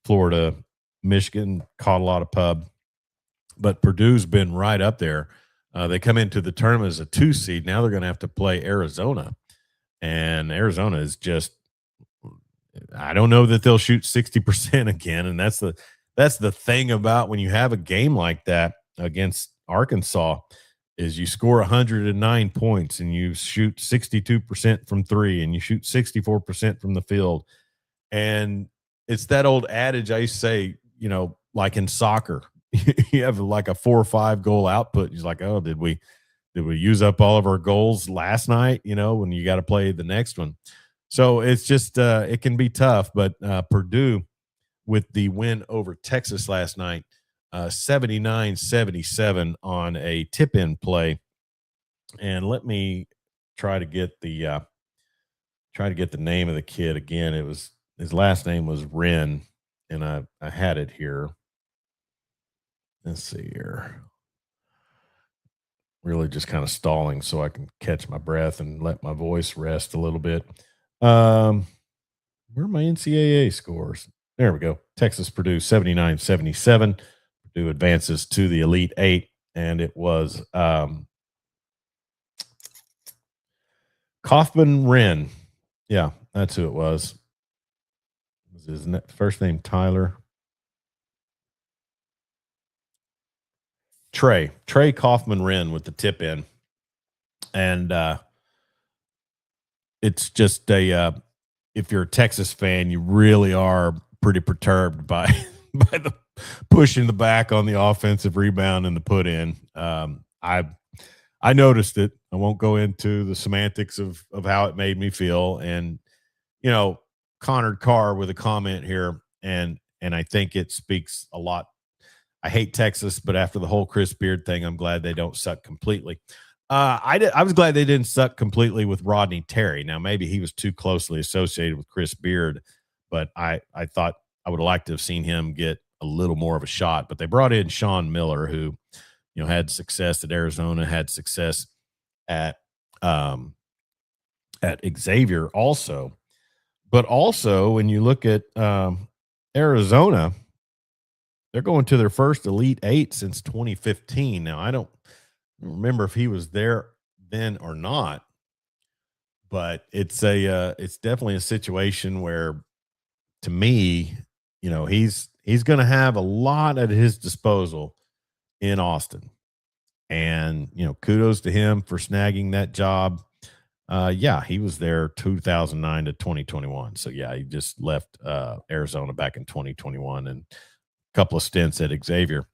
Florida, Michigan caught a lot of pub, but Purdue's been right up there. They come into the tournament as a 2 seed. Now they're going to have to play Arizona, and Arizona is just, I don't know that they'll shoot 60% again. And that's the thing about when you have a game like that against Arkansas is you score 109 points and you shoot 62% from three and you shoot 64% from the field. And it's that old adage I used to say, like in soccer, you have like a 4 or 5 goal output. He's like, oh, did we use up all of our goals last night? When you got to play the next one. So it's just, it can be tough, but Purdue with the win over Texas last night, 79-77 on a tip-in play. And let me try to get the name of the kid again. His last name was Wren, and I had it here. Let's see here. Really just kind of stalling so I can catch my breath and let my voice rest a little bit. Where Where are my NCAA scores? There we go. Texas Purdue 79-77. Purdue advances to the Elite Eight, and it was Kaufman Wren. Yeah, that's who it was. Was his first name Tyler? Trey Kaufman Wren with the tip in. And it's just if you're a Texas fan, you really are pretty perturbed by the push in the back on the offensive rebound and the put in. I noticed it. I won't go into the semantics of how it made me feel. And, Connor Carr with a comment here, and I think it speaks a lot. I hate Texas, but after the whole Chris Beard thing, I'm glad they don't suck completely. I was glad they didn't suck completely with Rodney Terry. Now, maybe he was too closely associated with Chris Beard, but I thought I would have liked to have seen him get a little more of a shot. But they brought in Sean Miller, who, had success at Arizona, had success at Xavier also. But also, when you look at Arizona, they're going to their first Elite Eight since 2015. Now, I don't remember if he was there then or not, but it's definitely a situation where, to me, he's going to have a lot at his disposal in Austin, and kudos to him for snagging that job. Yeah, he was there 2009 to 2021. So yeah, he just left Arizona back in 2021 and a couple of stints at Xavier.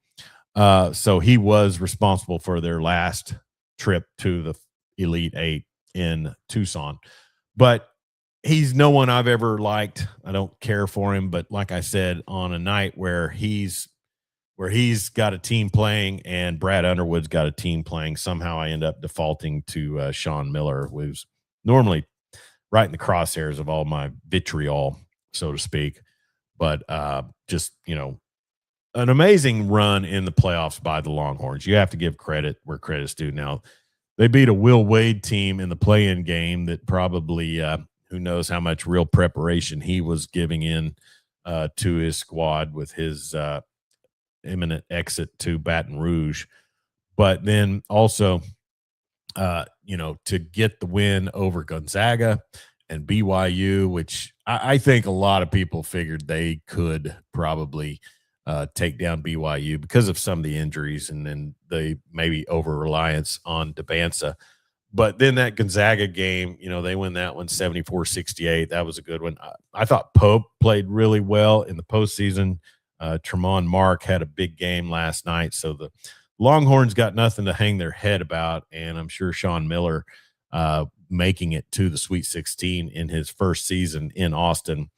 So he was responsible for their last trip to the Elite Eight in Tucson. But he's no one I've ever liked. I don't care for him. But like I said, on a night where he's got a team playing and Brad Underwood's got a team playing, somehow I end up defaulting to Sean Miller, who's normally right in the crosshairs of all my vitriol, so to speak. But just, an amazing run in the playoffs by the Longhorns. You have to give credit where credit's due. Now, they beat a Will Wade team in the play-in game that probably who knows how much real preparation he was giving in to his squad with his imminent exit to Baton Rouge. But then also, to get the win over Gonzaga and BYU, which I think a lot of people figured they could probably take down BYU because of some of the injuries and then they maybe over-reliance on Debansa. But then that Gonzaga game, they win that one 74-68. That was a good one. I thought Pope played really well in the postseason. Tremont Mark had a big game last night. So the Longhorns got nothing to hang their head about. And I'm sure Sean Miller making it to the Sweet 16 in his first season in Austin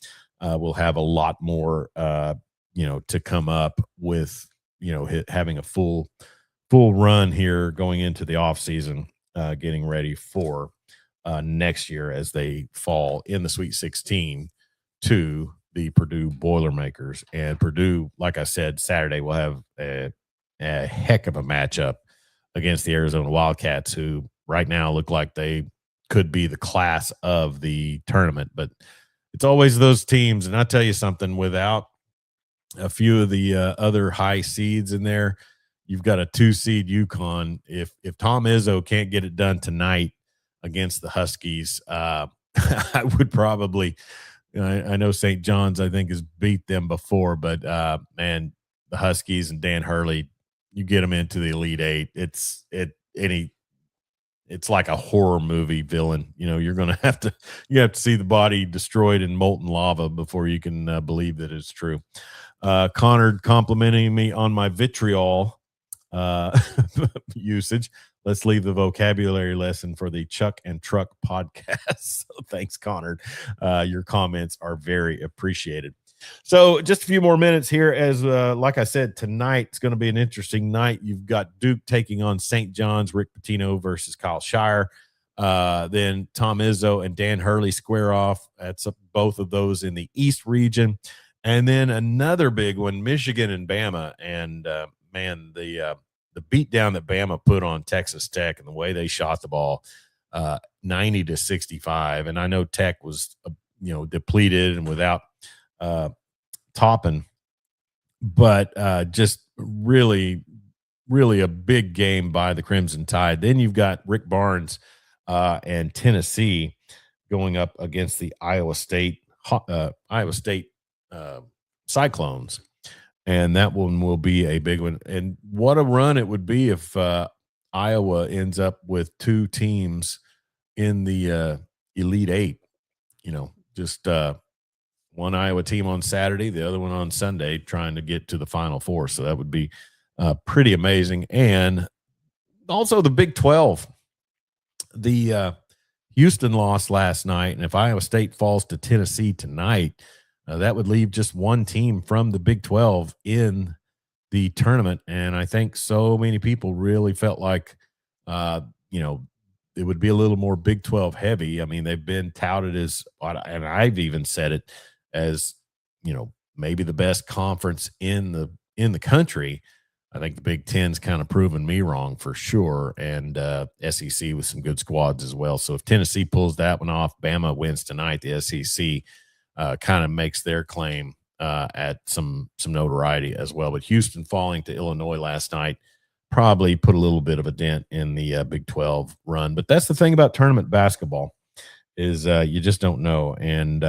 will have a lot more to come up with, having a full run here going into the offseason, getting ready for next year as they fall in the Sweet 16 to the Purdue Boilermakers. And Purdue, like I said, Saturday will have a heck of a matchup against the Arizona Wildcats, who right now look like they could be the class of the tournament. But it's always those teams. And I tell you something, without a few of the other high seeds in there, you've got a 2-seed UConn. If Tom Izzo can't get it done tonight against the Huskies, I would probably I know St. John's, I think, has beat them before, but man, the Huskies and Dan Hurley, you get them into the Elite Eight. It's like a horror movie villain. You're going to have to see the body destroyed in molten lava before you can believe that it's true. Connor complimenting me on my vitriol usage. Let's leave the vocabulary lesson for the Chuck and Truck podcast. So thanks, Connor. Your comments are very appreciated. So just a few more minutes here as, like I said, tonight it's going to be an interesting night. You've got Duke taking on St. John's, Rick Pitino versus Kyle Shire. Then Tom Izzo and Dan Hurley square off. That's both of those in the East region. And then another big one, Michigan and Bama. And, man, the beatdown that Bama put on Texas Tech and the way they shot the ball, 90-65. And I know Tech was depleted and without Toppin, but just really, really a big game by the Crimson Tide. Then you've got Rick Barnes and Tennessee going up against the Iowa State uh, Cyclones, and that one will be a big one. And what a run it would be if Iowa ends up with two teams in the Elite Eight. Just one Iowa team on Saturday, the other one on Sunday, trying to get to the Final Four. So that would be pretty amazing. And also the Big 12. The Houston lost last night, and if Iowa State falls to Tennessee tonight, that would leave just one team from the Big 12 in the tournament. And I think so many people really felt like, it would be a little more Big 12 heavy. I mean, they've been touted as, and I've even said it as, maybe the best conference in the country. I think the Big Ten's kind of proven me wrong for sure, and SEC with some good squads as well. So if Tennessee pulls that one off, Bama wins tonight, the SEC kind of makes their claim at some notoriety as well. But Houston falling to Illinois last night probably put a little bit of a dent in the Big 12 run. But that's the thing about tournament basketball is you just don't know. And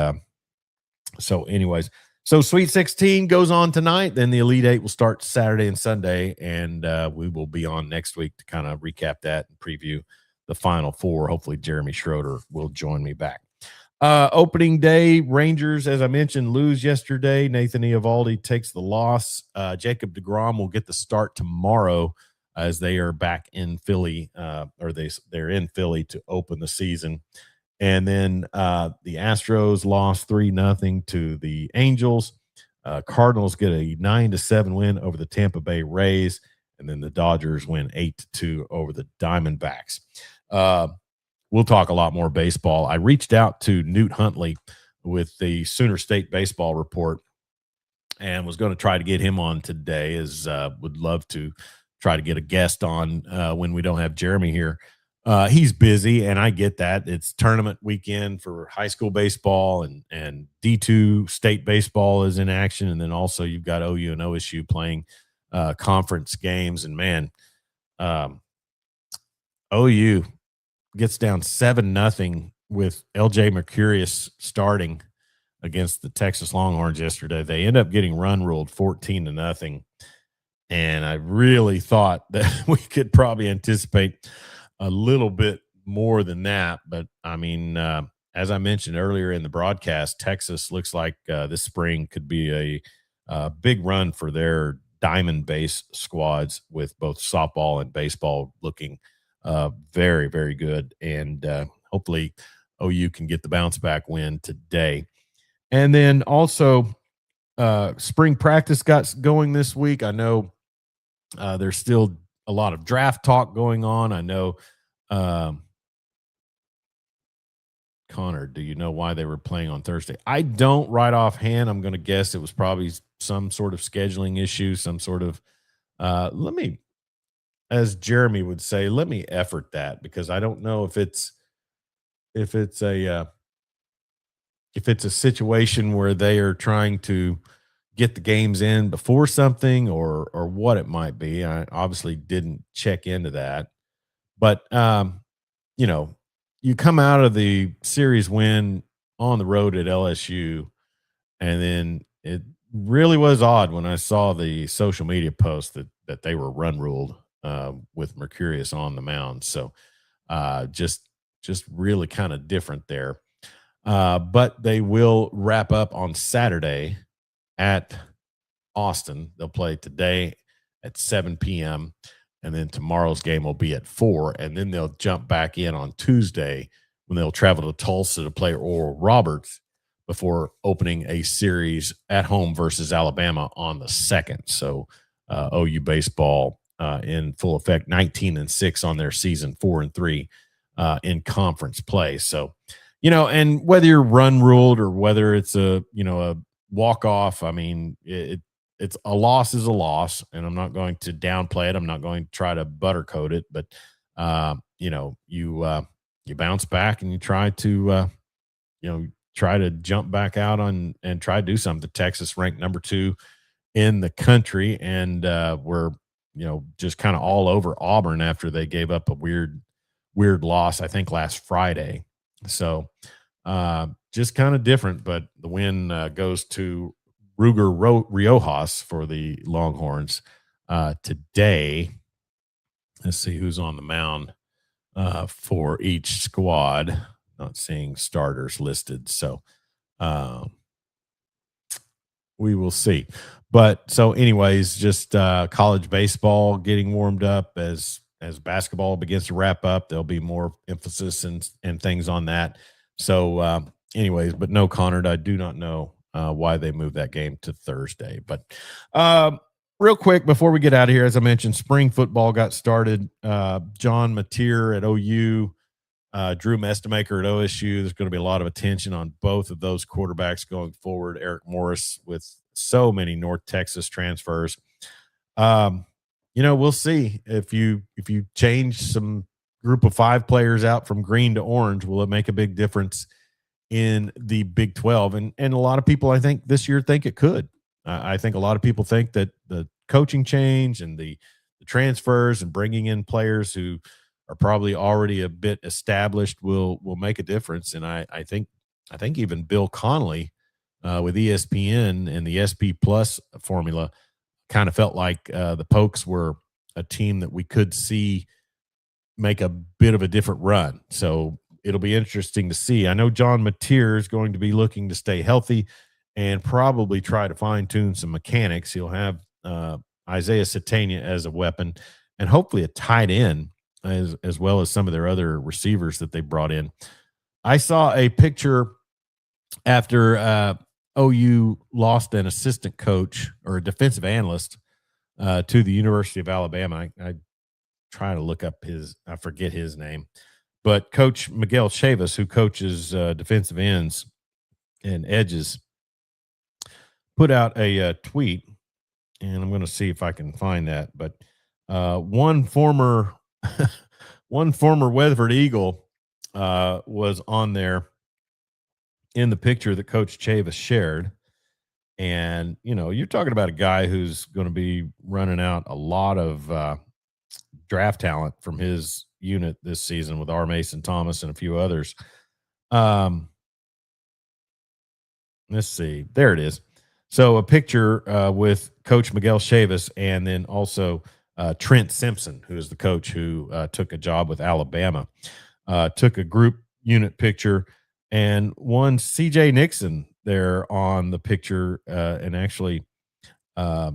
so anyways, so Sweet 16 goes on tonight. Then the Elite Eight will start Saturday and Sunday, and we will be on next week to kind of recap that and preview the Final Four. Hopefully Jeremy Schroeder will join me back. Opening day, Rangers, as I mentioned, lose yesterday. Nathan Eovaldi takes the loss. Jacob deGrom will get the start tomorrow as they are back in Philly, or they're in Philly to open the season. And then the Astros lost 3-0 to the Angels. Cardinals get a 9-7 win over the Tampa Bay Rays, and then the Dodgers win 8-2 over the Diamondbacks. We'll talk a lot more baseball. I reached out to Newt Huntley with the Sooner State Baseball Report and was going to try to get him on today, as would love to try to get a guest on when we don't have Jeremy here. He's busy, and I get that. It's tournament weekend for high school baseball, and D2 state baseball is in action, and then also you've got OU and OSU playing conference games. And, man, OU gets down 7-0 with LJ Mercurius starting against the Texas Longhorns yesterday. They end up getting run ruled 14-0, and I really thought that we could probably anticipate a little bit more than that. But, I mean, as I mentioned earlier in the broadcast, Texas looks like this spring could be a big run for their diamond-based squads, with both softball and baseball looking very, very good. And hopefully OU can get the bounce-back win today. And then also spring practice got going this week. I know there's still a lot of draft talk going on. I know, Connor, do you know why they were playing on Thursday? I don't right offhand. I'm going to guess it was probably some sort of scheduling issue, some sort of as Jeremy would say, let me effort that, because I don't know if it's a situation where they are trying to get the games in before something, or what it might be. I obviously didn't check into that, but you come out of the series win on the road at LSU, and then it really was odd when I saw the social media post that they were run ruled with Mercurius on the mound. So just really kind of different there. But they will wrap up on Saturday at Austin. They'll play today at 7 p.m. and then tomorrow's game will be at 4, and then they'll jump back in on Tuesday when they'll travel to Tulsa to play Oral Roberts before opening a series at home versus Alabama on the 2nd. So OU baseball in full effect, 19-6 on their season, 4-3 in conference play. So, and whether you're run ruled or whether it's a walk off, I mean, it's a loss is a loss, and I'm not going to downplay it. I'm not going to try to buttercoat it, but you bounce back and you try to try to jump back out on and try to do something. Texas ranked number 2 in the country, and we're just kind of all over Auburn after they gave up a weird loss, I think last Friday. So just kind of different, but the win goes to Riojas for the Longhorns today. Let's see who's on the mound for each squad. Not seeing starters listed, so we will see. But so anyways, just college baseball getting warmed up as basketball begins to wrap up. There'll be more emphasis and things on that. So anyways, but no, Connor, I do not know why they moved that game to Thursday. But real quick before we get out of here, as I mentioned, spring football got started. John Mateer at OU, Drew Mestemaker at OSU. There's going to be a lot of attention on both of those quarterbacks going forward. Eric Morris with so many North Texas transfers. We'll see if you change some group of 5 players out from green to orange, will it make a big difference in the Big 12? And a lot of people, I think, this year think it could. I think a lot of people think that the coaching change and the transfers and bringing in players who are probably already a bit established will make a difference. And I think even Bill Connolly with ESPN and the SP Plus formula kind of felt like the Pokes were a team that we could see make a bit of a different run. So it'll be interesting to see. I know John Mateer is going to be looking to stay healthy and probably try to fine-tune some mechanics. He'll have Isaiah Satania as a weapon and hopefully a tight end as well as some of their other receivers that they brought in. I saw a picture after OU lost an assistant coach or a defensive analyst to the University of Alabama. I try to look up I forget his name, but Coach Miguel Chavis, who coaches defensive ends and edges, put out a tweet, and I'm going to see if I can find that. But one former Weatherford Eagle was on there in the picture that Coach Chavis shared. And, you're talking about a guy who's going to be running out a lot of draft talent from his unit this season with R. Mason Thomas and a few others. Let's see. There it is. So a picture with Coach Miguel Chavis and then also Trent Simpson, who is the coach who took a job with Alabama, took a group unit picture and one CJ Nixon there on the picture. And actually, I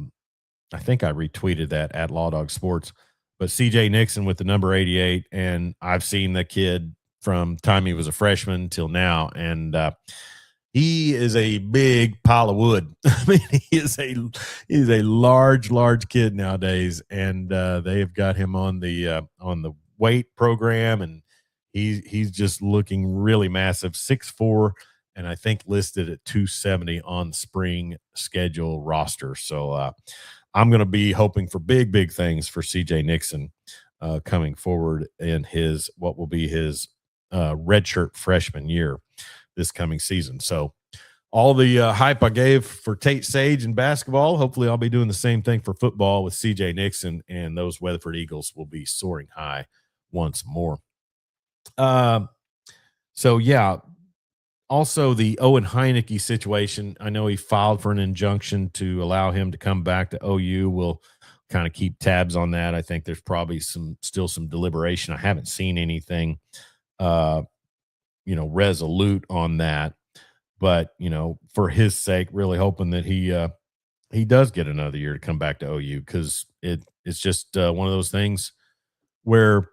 think I retweeted that at Law Dog Sports, but CJ Nixon with the number 88. And I've seen the kid from time he was a freshman till now. And he is a big pile of wood. I mean, he's a large kid nowadays. And they have got him on the weight program, and he's just looking really massive, 6'4", and I think listed at 270 on the spring schedule roster. So I'm going to be hoping for big things for CJ Nixon coming forward in what will be his redshirt freshman year this coming season. So all the hype I gave for Tate Sage in basketball, hopefully I'll be doing the same thing for football with CJ Nixon, and those Weatherford Eagles will be soaring high once more. So yeah, also the Owen Heineke situation. I know he filed for an injunction to allow him to come back to OU. We'll kind of keep tabs on that. I think there's probably still some deliberation. I haven't seen anything, resolute on that, but for his sake, really hoping that he does get another year to come back to OU, because it's just one of those things where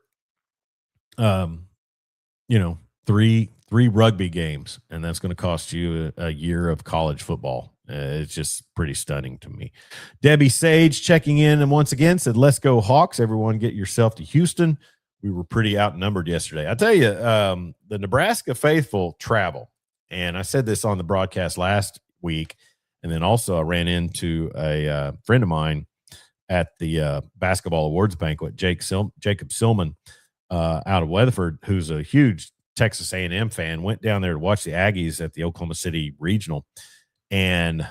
three rugby games, and that's going to cost you a year of college football. It's just pretty stunning to me. Debbie Sage checking in and once again said, "Let's go Hawks. Everyone get yourself to Houston. We were pretty outnumbered yesterday." I tell you, the Nebraska faithful travel. And I said this on the broadcast last week. And then also I ran into a friend of mine at the basketball awards banquet, Jacob Silman, out of Weatherford, who's a huge Texas A&M fan, went down there to watch the Aggies at the Oklahoma City Regional, and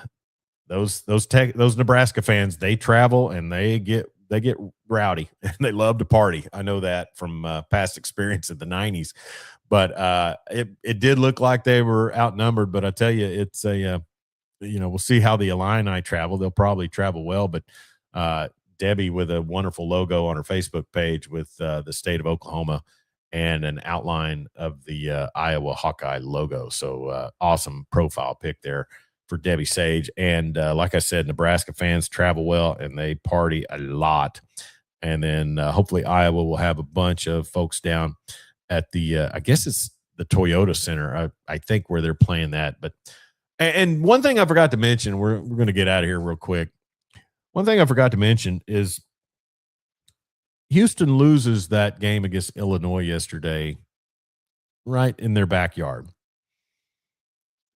those Nebraska fans, they travel and they get rowdy and they love to party. I know that from past experience in the 90s, but it did look like they were outnumbered. But I tell you, it's a we'll see how the Illini travel. They'll probably travel well, but Debbie with a wonderful logo on her Facebook page with the state of Oklahoma and an outline of the Iowa Hawkeye logo. So awesome profile pic there for Debbie Sage. And like I said, Nebraska fans travel well and they party a lot. And then hopefully Iowa will have a bunch of folks down at the I guess it's the Toyota Center, I think, where they're playing that. But and one thing I forgot to mention, we're going to get out of here real quick. One thing I forgot to mention is Houston loses that game against Illinois yesterday right in their backyard.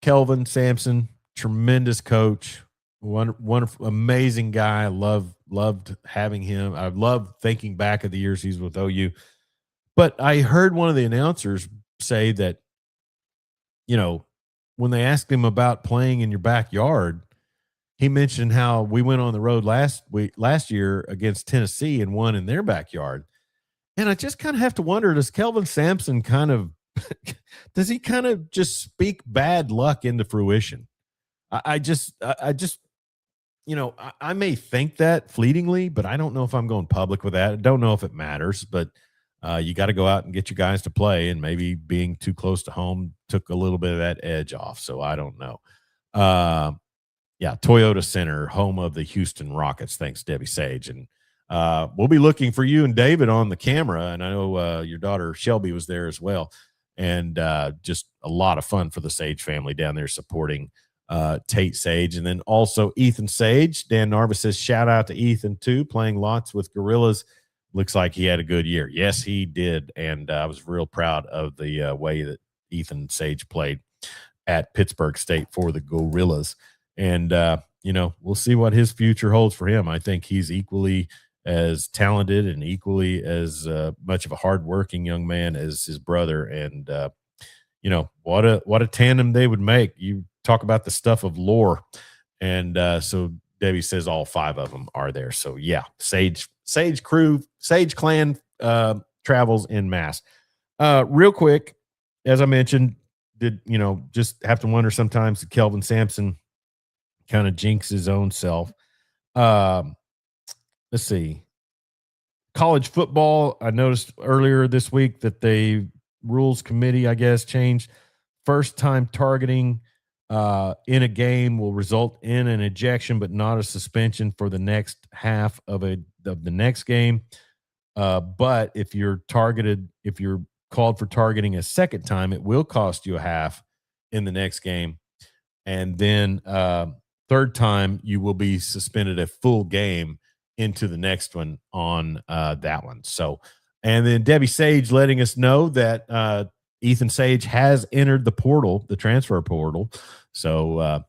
Kelvin Sampson, tremendous coach, wonderful, amazing guy. Loved having him. I love thinking back of the years he's with OU. But I heard one of the announcers say that, when they asked him about playing in your backyard, he mentioned how we went on the road last year against Tennessee and won in their backyard. And I just kind of have to wonder, does Kelvin Sampson does he kind of just speak bad luck into fruition? I may think that fleetingly, but I don't know if I'm going public with that. I don't know if it matters, but you got to go out and get your guys to play, and maybe being too close to home took a little bit of that edge off. So I don't know. Toyota Center, home of the Houston Rockets. Thanks, Debbie Sage. And we'll be looking for you and David on the camera. And I know your daughter Shelby was there as well. And just a lot of fun for the Sage family down there supporting Tate Sage. And then also Ethan Sage. Dan Narva says, shout out to Ethan too, playing lots with Gorillas. Looks like he had a good year. Yes, he did. And I was real proud of the way that Ethan Sage played at Pittsburgh State for the Gorillas. And, we'll see what his future holds for him. I think he's equally as talented and equally as much of a hardworking young man as his brother. And, what a tandem they would make. You talk about the stuff of lore. And so Debbie says all 5 of them are there. So, yeah, Sage crew, Sage clan travels en masse. Real quick, as I mentioned, just have to wonder sometimes that Kelvin Sampson kind of jinx his own self. Let's see. College football, I noticed earlier this week that the rules committee, I guess, changed. First time targeting in a game will result in an ejection, but not a suspension for the next half of the next game. But if you're called for targeting a second time, it will cost you a half in the next game. And then third time, you will be suspended a full game into the next one on that one. So, and then Debbie Sage letting us know that Ethan Sage has entered the portal, the transfer portal. So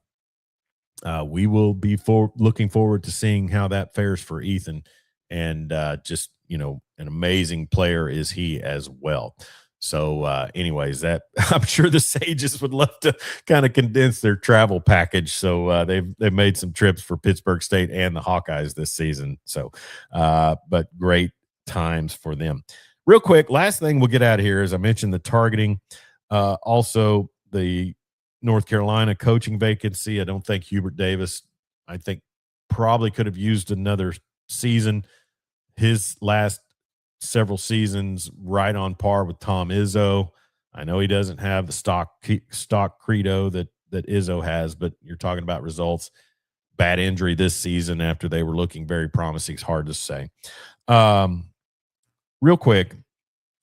we will be looking forward to seeing how that fares for Ethan. And just, an amazing player is he as well. So anyways, that I'm sure the Sages would love to kind of condense their travel package. So they've made some trips for Pittsburgh State and the Hawkeyes this season. So but great times for them. Real quick, last thing we'll get out of here is I mentioned the targeting. Also the North Carolina coaching vacancy. I don't think Hubert Davis, I think, probably could have used another season. His last several seasons right on par with Tom Izzo. I know he doesn't have the stock credo that Izzo has, but you're talking about results. Bad injury this season after they were looking very promising. It's hard to say. Real quick.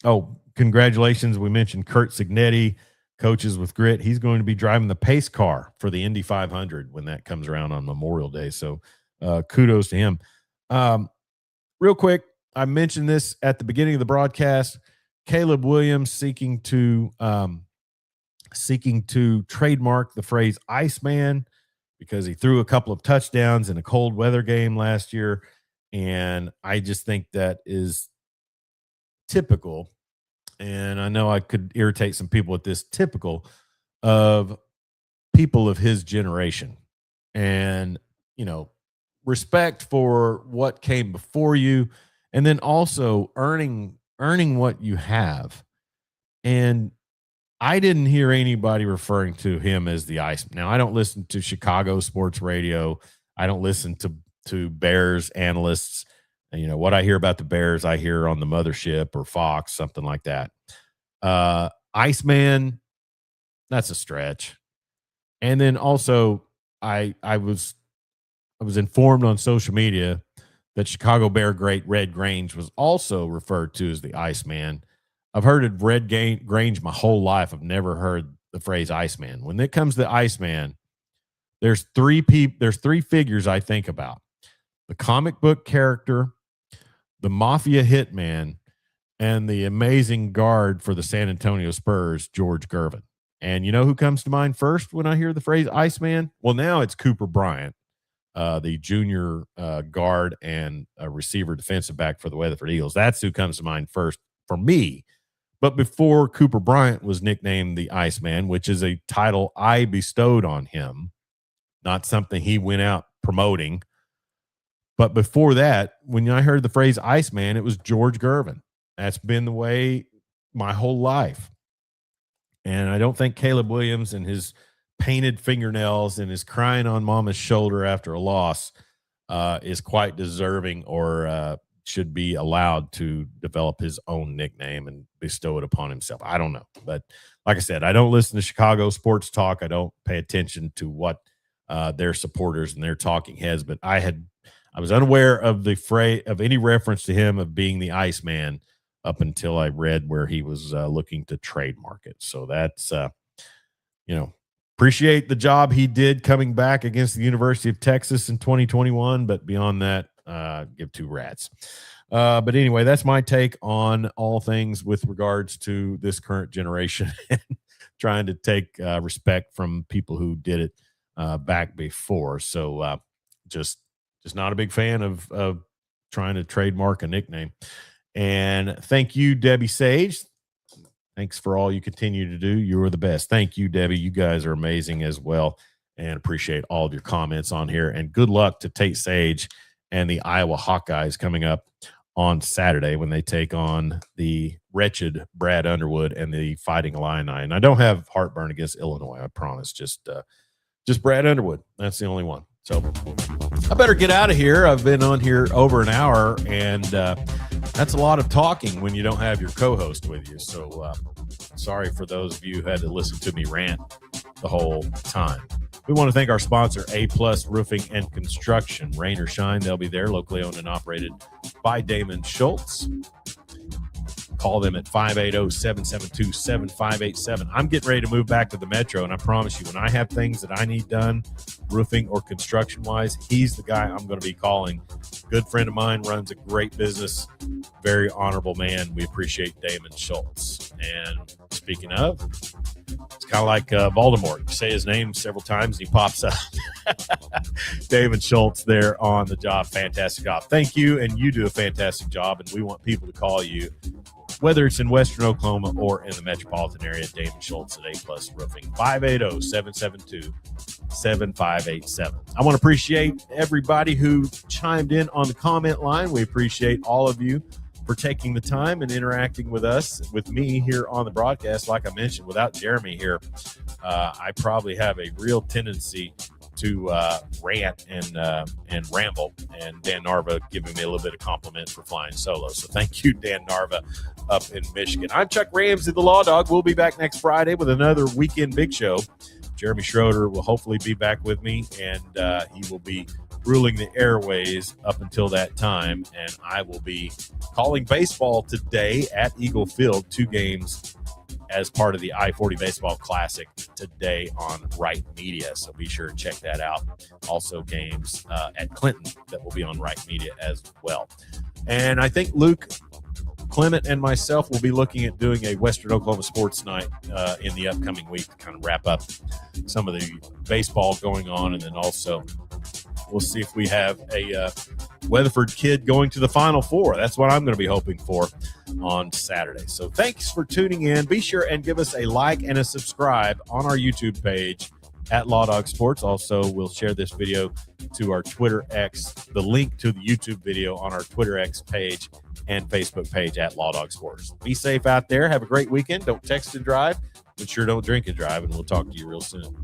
Oh, congratulations. We mentioned Kurt Signetti, coaches with grit. He's going to be driving the pace car for the Indy 500 when that comes around on Memorial Day. So kudos to him. Real quick, I mentioned this at the beginning of the broadcast. Caleb Williams seeking to trademark the phrase Iceman because he threw a couple of touchdowns in a cold weather game last year. And I just think that is typical and I know I could irritate some people with this, typical of people of his generation. And, respect for what came before you, and then also earning what you have. And I didn't hear anybody referring to him as the Iceman. Now, I don't listen to Chicago sports radio. I don't listen to Bears analysts. And, what I hear about the Bears, I hear on the mothership or Fox, something like that. Iceman, that's a stretch. And then also, I was informed on social media that Chicago Bear great Red Grange was also referred to as the Iceman. I've heard of Red Grange my whole life. I've never heard the phrase Iceman. When it comes to Iceman, there's three figures I think about: the comic book character, the mafia hitman, and the amazing guard for the San Antonio Spurs, George Gervin. And you know who comes to mind first when I hear the phrase Iceman? Well, now it's Cooper Bryant, the junior guard and receiver defensive back for the Weatherford Eagles. That's who comes to mind first for me. But before Cooper Bryant was nicknamed the Iceman, which is a title I bestowed on him, not something he went out promoting. But before that, when I heard the phrase Iceman, it was George Gervin. That's been the way my whole life. And I don't think Caleb Williams and his painted fingernails and his crying on mama's shoulder after a loss is quite deserving or should be allowed to develop his own nickname and bestow it upon himself. I don't know. But like I said, I don't listen to Chicago sports talk. I don't pay attention to what their supporters and their talking heads. But I was unaware of the phrase, of any reference to him of being the Iceman up until I read where he was looking to trademark it. So that's, appreciate the job he did coming back against the University of Texas in 2021. But beyond that, give two rats. But anyway, that's my take on all things with regards to this current generation and trying to take respect from people who did it back before. So just not a big fan of trying to trademark a nickname. And thank you, Debbie Sage. Thanks for all you continue to do. You are the best. Thank you, Debbie. You guys are amazing as well, and appreciate all of your comments on here. And good luck to Tate Sage and the Iowa Hawkeyes coming up on Saturday when they take on the wretched Brad Underwood and the Fighting Illini. And I don't have heartburn against Illinois, I promise. Just Brad Underwood. That's the only one. So I better get out of here. I've been on here over an hour, and that's a lot of talking when you don't have your co-host with you. So sorry for those of you who had to listen to me rant the whole time. We want to thank our sponsor, A+ Roofing and Construction. Rain or shine, they'll be there, locally owned and operated by Damon Schultz. Call them at 580-772-7587. I'm getting ready to move back to the Metro, and I promise you, when I have things that I need done, roofing or construction-wise, he's the guy I'm going to be calling. Good friend of mine, runs a great business, very honorable man. We appreciate Damon Schultz. And speaking of, it's kind of like Voldemort. You say his name several times, and he pops up. Damon Schultz there on the job. Fantastic job. Thank you, and you do a fantastic job, and we want people to call you, whether it's in Western Oklahoma or in the metropolitan area. Damon Schultz at A+ Roofing, 580-772-7587. I want to appreciate everybody who chimed in on the comment line. We appreciate all of you for taking the time and interacting with us, with me here on the broadcast. Like I mentioned, without Jeremy here, I probably have a real tendency to rant and ramble, and Dan Narva giving me a little bit of compliment for flying solo. So thank you, Dan Narva, up in Michigan. I'm Chuck Ramsey, the Law Dog. We'll be back next Friday with another Weekend Big Show. Jeremy Schroeder will hopefully be back with me, and he will be ruling the airways up until that time, and I will be calling baseball today at Eagle Field, 2 games as part of the I-40 Baseball Classic today on Right Media. So be sure to check that out. Also games at Clinton that will be on Right Media as well. And I think Luke Clement and myself will be looking at doing a Western Oklahoma sports night in the upcoming week to kind of wrap up some of the baseball going on. And then also we'll see if we have a Weatherford kid going to the Final Four. That's what I'm going to be hoping for. on Saturday. So thanks for tuning in. Be sure and give us a like and a subscribe on our YouTube page at Law Dog Sports. Also, we'll share this video to our Twitter X, the link to the YouTube video on our Twitter X page and Facebook page at Law Dog Sports. Be safe out there. Have a great weekend. Don't text and drive, but sure don't drink and drive, and we'll talk to you real soon.